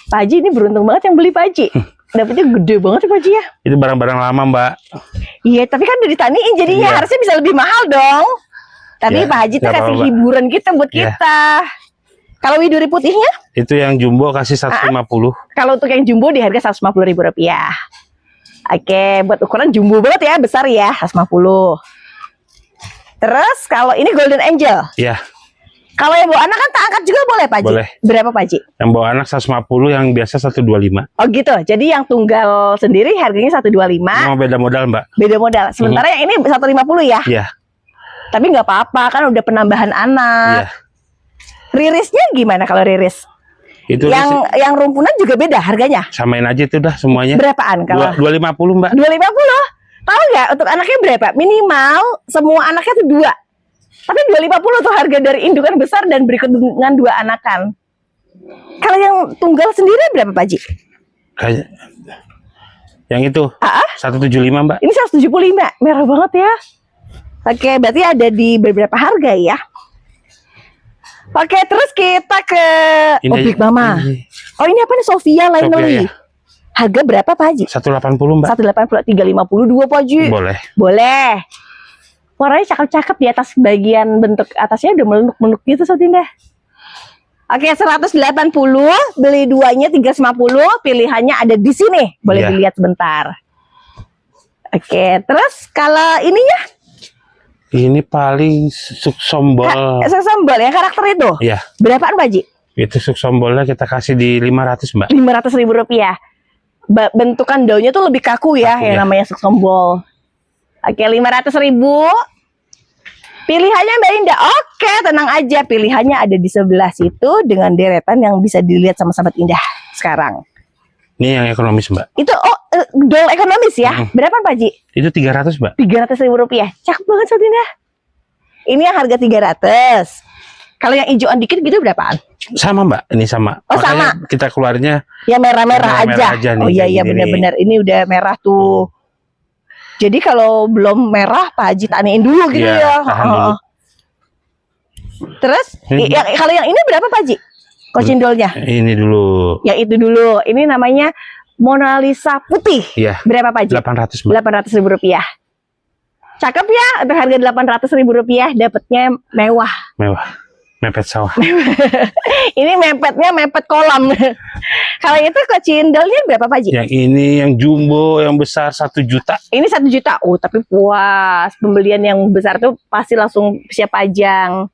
Pak Haji ini beruntung banget yang beli Pak Haji. Dapetnya gede banget ya Pak Haji ya. Itu barang-barang lama Mbak. Iya, tapi kan udah ditaniin jadinya Iya. harusnya bisa lebih mahal dong. Tapi Ya, Pak Haji tuh nggak kasih apa-apa. hiburan kita buat Iya. kita. Kalau widuri putihnya? Itu yang jumbo kasih 150. Kalau untuk yang jumbo di harga 150.000 rupiah. Oke, buat ukuran jumbo banget ya, besar ya, 150. Terus kalau ini Golden Angel. Iya. Kalau yang bawa anak kan tak angkat juga boleh Pak Haji? Boleh. Berapa Pak Haji? Yang bawa anak 150, yang biasa 125. Oh gitu, jadi yang tunggal sendiri harganya 125, Mau beda modal Mbak. beda modal. Sementara yang ini 150 ya? Iya. Tapi nggak apa-apa, kan udah penambahan Iya. anak. Ririsnya gimana kalau riris? Itu Yang rumpunan juga beda harganya? samain aja itu dah semuanya. Berapaan kalau? 250 Mbak. 250. Tahu nggak untuk anaknya berapa? Minimal semua anaknya tuh 2. Tapi 250 tuh harga dari indukan besar dan berikut dengan 2 anakan. Kalau yang tunggal sendiri berapa Pak Haji? Kayak yang itu Ah, 175 Mbak. ini 175, merah banget ya. Oke, berarti ada di beberapa harga ya. Oke, terus kita ke Big Mama. Oh, ini apa nih? Sofia Lainely. ya. Harga berapa Pak Haji? 180 Mbak. 180, 352 Pak Haji. Boleh. Boleh. Warnanya cakep-cakep, di atas bagian bentuk atasnya udah melunuk-melunuk gitu Sobat Indah. Oke, 180, beli duanya 350, pilihannya ada di sini. Boleh Iya. dilihat sebentar. Oke, terus kalau ininya? Ini paling suksombol. Sambal yang karakter itu. Iya. Berapaan Pak Haji? Itu suksombolnya kita kasih di 500 Mbak. 500.000 rupiah. bentukan daunnya tuh lebih kaku ya, Kaku, yang ya. namanya suksom ball. Oke, 500.000. Pilihannya Mbak Indah. Oke, tenang aja, pilihannya ada di sebelah situ dengan deretan yang bisa dilihat sama sahabat Indah sekarang. Ini yang ekonomis, Mbak. Itu doll ekonomis ya. Berapa Pak Ji? Itu 300, Mbak. 300.000 rupiah. Cakep banget sahabat Indah. Ini yang harga 300. Kalau yang hijauan dikit gitu berapaan? Sama, Mbak. Ini sama. Oh, Makanya sama. kita keluarnya Ya merah-merah merah-merah aja. aja nih, Oh iya kayak iya gini benar-benar. Ini udah merah tuh. Jadi kalau belum merah Pak Haji taniin dulu gitu Iya, ya. tahan dulu. Terus kalau yang ini berapa Pak Haji? Kocindolnya? ini dulu. Yang itu dulu. Ini namanya Mona Lisa putih. Iya. Berapa Pak Haji? 800, Mbak. 800.000 rupiah. Cakep ya, untuk harga 800.000 rupiah dapatnya mewah. Mewah. Mepet sawah. Ini mepet kolam. Kalau itu kocindolnya berapa Pak Haji? Yang ini yang jumbo, yang besar 1 juta. Ini 1 juta. Oh, tapi puas. Pembelian yang besar tuh pasti langsung siap pajang.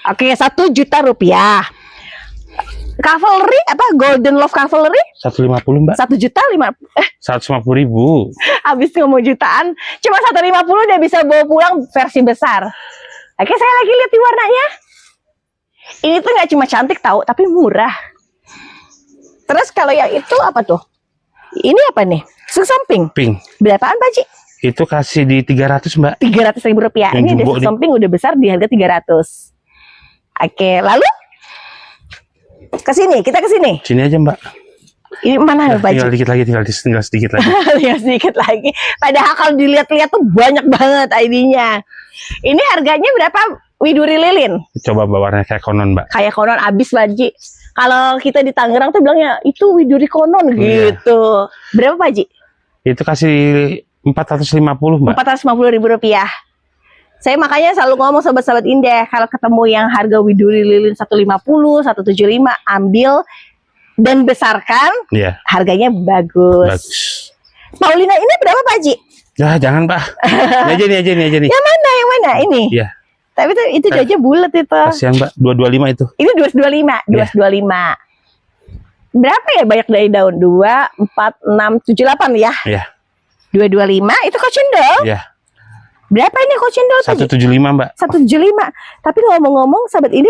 Oke, 1 juta rupiah. Cavalry apa Golden Love Cavalry 150, Mbak. 1.500.000. 150.000. Habis ngomong jutaan, cuma 150 udah bisa bawa pulang versi besar. Oke, saya lagi lihat di warnanya. Ini tuh nggak cuma cantik tahu, tapi murah. Terus kalau yang itu apa tuh? Ini apa nih? Susamping. Pink. Berapaan Pak Ci? Itu kasih di 300, Mbak. 300.000 rupiah. Yang Ini ada jumbo nih. susamping udah besar di harga 300. Oke, lalu ke sini, kita ke sini. Sini aja, Mbak. Ini mana Pak Ci? Tinggal dikit lagi, tinggal sedikit lagi. Ya sedikit lagi. Padahal kalau dilihat-lihat tuh banyak banget ID-nya. Ini harganya berapa? Widuri lilin. Coba warnanya kayak konon, Mbak. Kayak konon abis Pak Ji. Kalau kita di Tangerang tuh bilangnya itu widuri konon Iya. gitu. Berapa Pak Ji? Itu kasih 450, Mbak. 450.000 rupiah. Saya makanya selalu ngomong sobat-sobat Indah, kalau ketemu yang harga widuri lilin 150, 175, ambil dan besarkan, Iya. harganya bagus. Bagus. Paulina ini berapa Pak Ji? Ya, jangan, Pak. Ini aja nih. Yang mana? Ini? Iya. Tapi itu aja bulat itu. Kasihan, Mbak. 225 itu. Ini 225, 225. Berapa ya banyak dari daun? 2, 4, 6, 7, 8 ya? Iya. 225 itu kocendol. Iya. Berapa ini kocendol Pak Ji? 175, Mbak. 175. Tapi ngomong-ngomong sahabat ini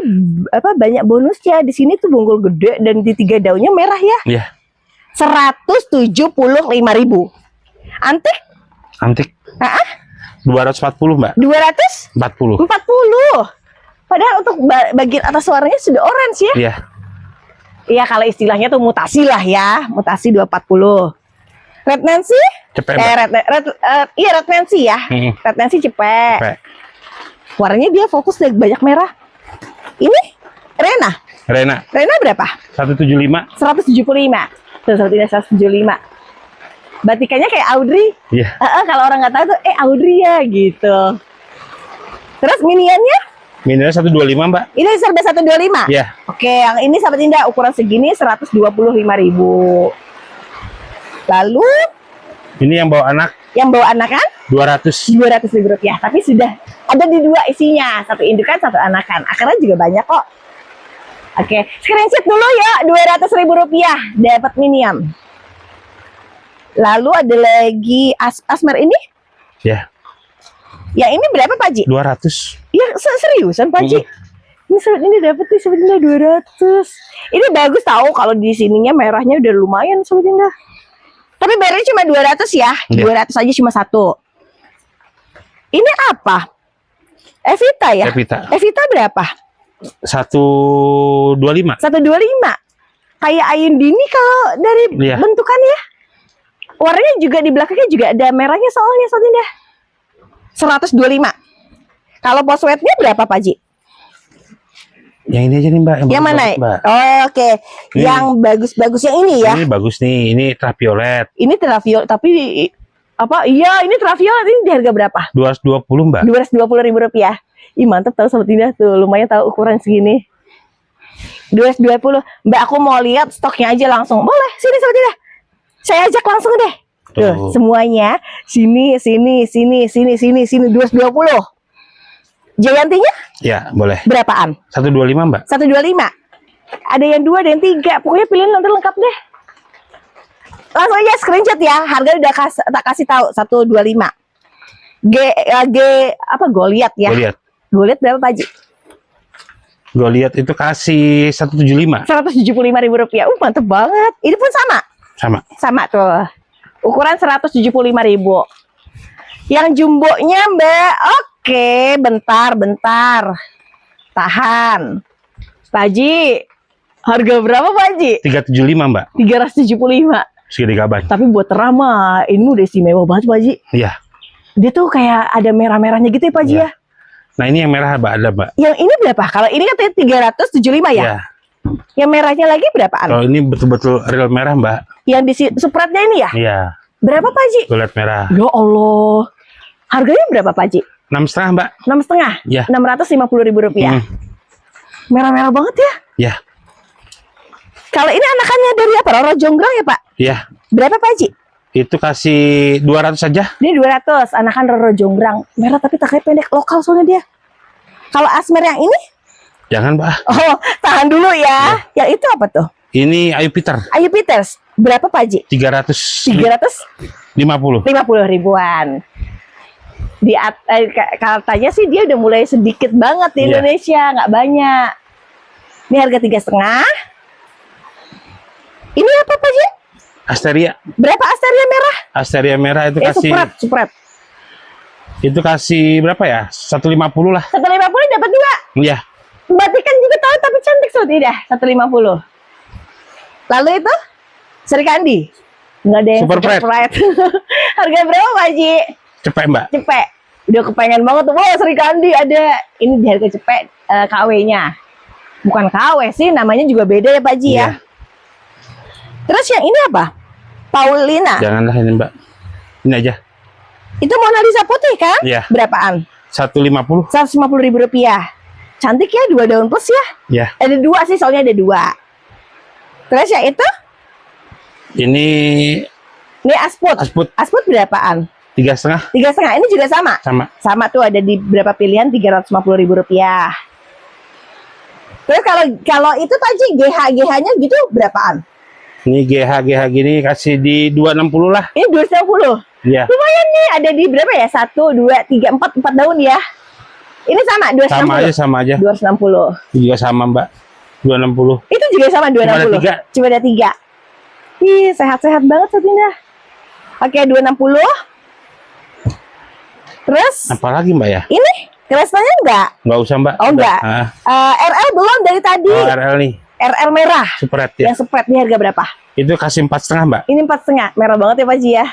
banyak bonusnya. Di sini tuh bonggol gede dan di 3 daunnya merah ya. Iya. 175.000. Antik? Antik. Heeh. 240, Mbak. 240. 40. Padahal untuk bagian atas warnanya sudah orange ya. Iya. Iya, kalau istilahnya tuh mutasi lah ya. Mutasi 240. Red Nancy? Cepet, Mbak. Iya Red Nancy ya. Red Nancy cepet. Cepet. Warnanya dia fokus dari banyak merah. Ini Rena. Rena berapa? 175. 175. Tuh, sepertinya 175. Batikannya kayak Audrey. Iya. Kalau orang nggak tahu tuh, Audrey ya gitu. Terus miniannya? Mininya 125, Mbak. Ini serba 125. Iya. Oke, yang ini sahabat Indah ukuran segini 125.000. Lalu Ini yang bawa anak yang bawa anak kan 200. 200.000 rupiah. Tapi sudah ada di 2 isinya, 1 indukan 1 anakan. Akarnya juga banyak kok. Oke, screenshot dulu ya, 200.000 rupiah dapat minion. Lalu ada lagi asmer ini. Ya. Yang ini berapa Pak Ji? 200. Ya seriusan Pak Ji? Ini sobat ini dapat nih sobat Indah 200. Ini bagus tahu kalau di sininya merahnya udah lumayan sobat Indah. Tapi bayarnya cuma 200 ya. Iya. 200 aja cuma 1. Ini apa? Evita ya? Evita berapa? 125. 125. Kayak Ayundini kalau dari Iya. bentukannya. Warnanya juga di belakangnya juga ada merahnya soalnya sobat Indah. 125. Kalau poswetnya berapa Pak Ji? Yang ini aja nih, Mbak. Yang mana? bagus, Mbak. Oh, oke. Ini. Yang bagus-bagus yang ini ya. Ini bagus nih. Ini ultraviolet. Ini traviolet tapi apa? Iya, ini traviolet ini di harga berapa? 220, Mbak. 220.000 rupiah. Ih, mantep tahu sobat Indah tuh. Lumayan tahu ukuran segini. 220. Mbak, aku mau lihat stoknya aja langsung. Boleh, sini sobat Indah. Saya ajak langsung deh. Tuh, semuanya sini 220. Jayantinya Ya, boleh. berapaan? 125, Mbak. 125. Ada yang 2, ada yang 3. Pokoknya pilihan nanti lengkap deh. langsung aja screenshot ya. Harga udah tak kasih tahu 125. Apa Goliath ya? Goliath berapa Pak Haji? Goliath itu kasih 175. 175.000 rupiah. Mantep banget. Ini pun sama. Sama tuh. Ukuran 175.000. Yang jumbonya Mbak. Oke, bentar. Tahan. Pak Haji, harga berapa Pak Haji? 375 Mbak. 375. Segede gaban. Tapi buat terama, ini udah istimewa banget Pak Haji. Iya. Dia tuh kayak ada merah-merahnya gitu ya Pak Haji ya. Nah ini yang merah Mbak, ada Mbak. Yang ini berapa? Kalau ini katanya 375 ya? Iya. Yang merahnya lagi berapaan? Kalau ini betul-betul real merah Mbak. Yang di supratnya ini ya? Iya. Berapa Pak Haji? Goliath merah. Ya Allah. Harganya berapa Pak Haji? 6,5 Mbak. 6,5? Iya. 650.000 rupiah. Merah-merah banget ya? Iya. Kalau ini anakannya dari apa? Roro Jonggrang ya Pak? Iya. Berapa Pak Haji? Itu kasih 200 saja. Ini 200, anakan Roro Jonggrang. Merah tapi taknya pendek, lokal soalnya dia. Kalau asmer yang ini? Jangan Mbak. Oh, tahan dulu ya. Yang itu apa tuh? Ini Ayu Peter. Ayu Peters. Berapa Pak Haji? 350 350 ribuan. Katanya sih dia udah mulai sedikit banget di Indonesia, nggak banyak. Ini harga 3,5. Ini apa Pak Haji? Asteria. Berapa asteria merah? Asteria merah itu kasih. Supret. Itu kasih berapa ya? 150 lah. 150 dapat 2. Iya. Berarti kan juga tahu tapi cantik so tidak? 150. Lalu itu Sri Kandi. Enggak ada yang Super Pride. Harga berapa Pak Haji? Cepet Mbak. Cepet. Udah kepengen banget tuh. Wah, Sri Kandi ada. Ini di harga cepet KW-nya. Bukan KW sih, namanya juga beda ya Pak Haji ya. Terus yang ini apa? Paulina. Janganlah ini Mbak. Ini aja. Itu Mona Lisa putih kan? Iya. Berapaan? 150. 150.000 rupiah. Cantik ya, 2 daun plus ya? Iya. Ada 2 sih, soalnya ada 2. Terus yang itu? Ini Asput. Asput berapaan? 3,5. 3,5. Ini juga sama? Sama tuh, ada di berapa pilihan, 350.000 rupiah. Terus kalau itu Pak Haji, GH-nya gitu berapaan? Ini GH gini kasih di 260 lah. Ini 260. Iya. Lumayan nih, ada di berapa ya? 1, 2, 3, 4 daun ya. Ini sama 260. Sama aja. 260. Ini juga sama Mbak. 260. Itu juga sama 260. Cuma ada 3. Ih, sehat-sehat banget Satina. Oke, 260. Terus? Apalagi Mbak ya? Ini kerasanya enggak? Enggak usah Mbak. Oh enggak. RL belum dari tadi. Oh, RL nih. RL merah. Supret ya. Yang supret ini harga berapa? Itu kasih 4,5 Mbak. Ini 4,5. Merah banget ya Pak Haji ya.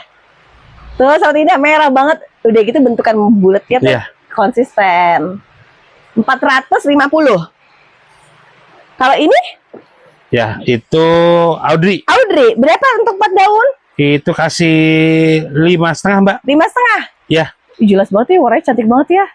Tuh saat ini merah banget. Udah gitu bentukan bulatnya tuh konsisten. 450. Kalau ini? Ya, itu Audrey. Audrey, berapa untuk 4 daun? Itu kasih 5,5 Mbak. 5,5? Ya. Jelas banget ya, warnanya cantik banget ya.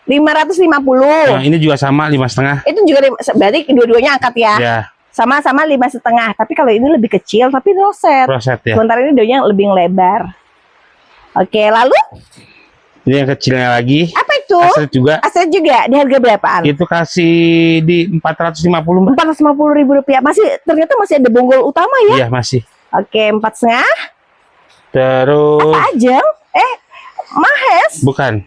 550. Nah, ini juga sama 5,5. Itu juga berarti dua-duanya angkat ya. Ya. Sama-sama 5,5. Tapi kalau ini lebih kecil tapi roset. Roset ya. Sementara ini daunnya lebih lebar. Oke, lalu? Ini yang kecilnya lagi. Apa itu? Astrid juga. Astrid juga. Di harga berapaan? Itu kasih di 450 Mbak. 450.000 rupiah. Ternyata masih ada bonggol utama ya? Iya, masih. Oke, 4,5. Terus. Apa aja? Mahes? Bukan.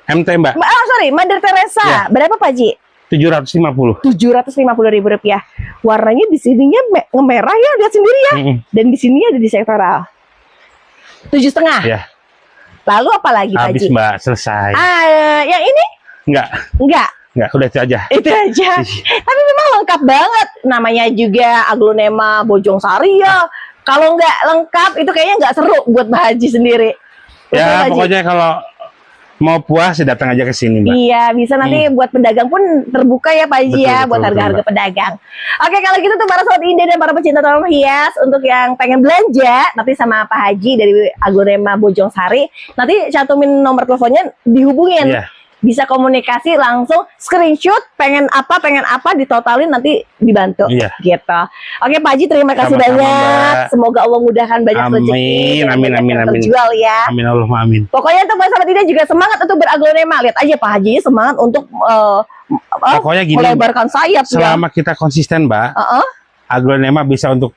MT Mbak. Sorry, Mother Teresa. Ya. Berapa Pak Haji? 750. 750.000 rupiah. Warnanya di sininya ngemerah ya, lihat sendiri ya. Dan di sini ada di sektoral. 7,5. Ya. Lalu apa lagi Pak Haji? Habis Mbak, selesai. Yang ini? Enggak, udah itu aja. Itu aja. Tapi memang lengkap banget. Namanya juga aglonema Bojong Sari ya. Kalau nggak lengkap itu kayaknya nggak seru buat Pak Haji sendiri. Ya, pokoknya kalau mau puas datang aja ke sini Mbak. Iya, bisa nanti buat pedagang pun terbuka ya Pak Haji ya, buat harga-harga pedagang. Oke, kalau gitu tuh para sobat Indah dan para pecinta tanaman hias, untuk yang pengen belanja nanti sama Pak Haji dari aglonema Bojong Sari, nanti cantumin nomor teleponnya, dihubungin. Iya. Bisa komunikasi langsung, screenshot pengen apa ditotalin nanti dibantu. Iya. Gitu. Oke Pak Haji, terima kasih banyak. Mbak. Semoga Allah mudahkan banyak rezeki. Amin. Terjual ya. Amin Allahumma amin. Pokoknya untuk sahabat Indah juga semangat untuk beraglonema. Lihat aja Pak Haji semangat untuk pokoknya gini, melebarkan sayap. Selama kita konsisten Mbak, aglonema bisa untuk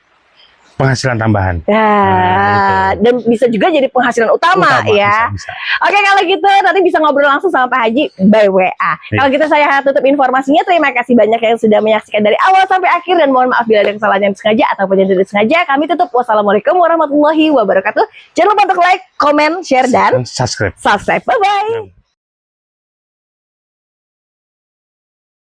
penghasilan tambahan. Ya, dan bisa juga jadi penghasilan utama ya. Bisa. Oke, kalau gitu nanti bisa ngobrol langsung sama Pak Haji by WA. Kalau gitu saya tutup informasinya. Terima kasih banyak yang sudah menyaksikan dari awal sampai akhir, dan mohon maaf bila ada kesalahan yang sengaja ataupun yang tidak sengaja. Kami tutup. Wassalamualaikum warahmatullahi wabarakatuh. Jangan lupa untuk like, comment, share, dan Subscribe. subscribe. Bye bye.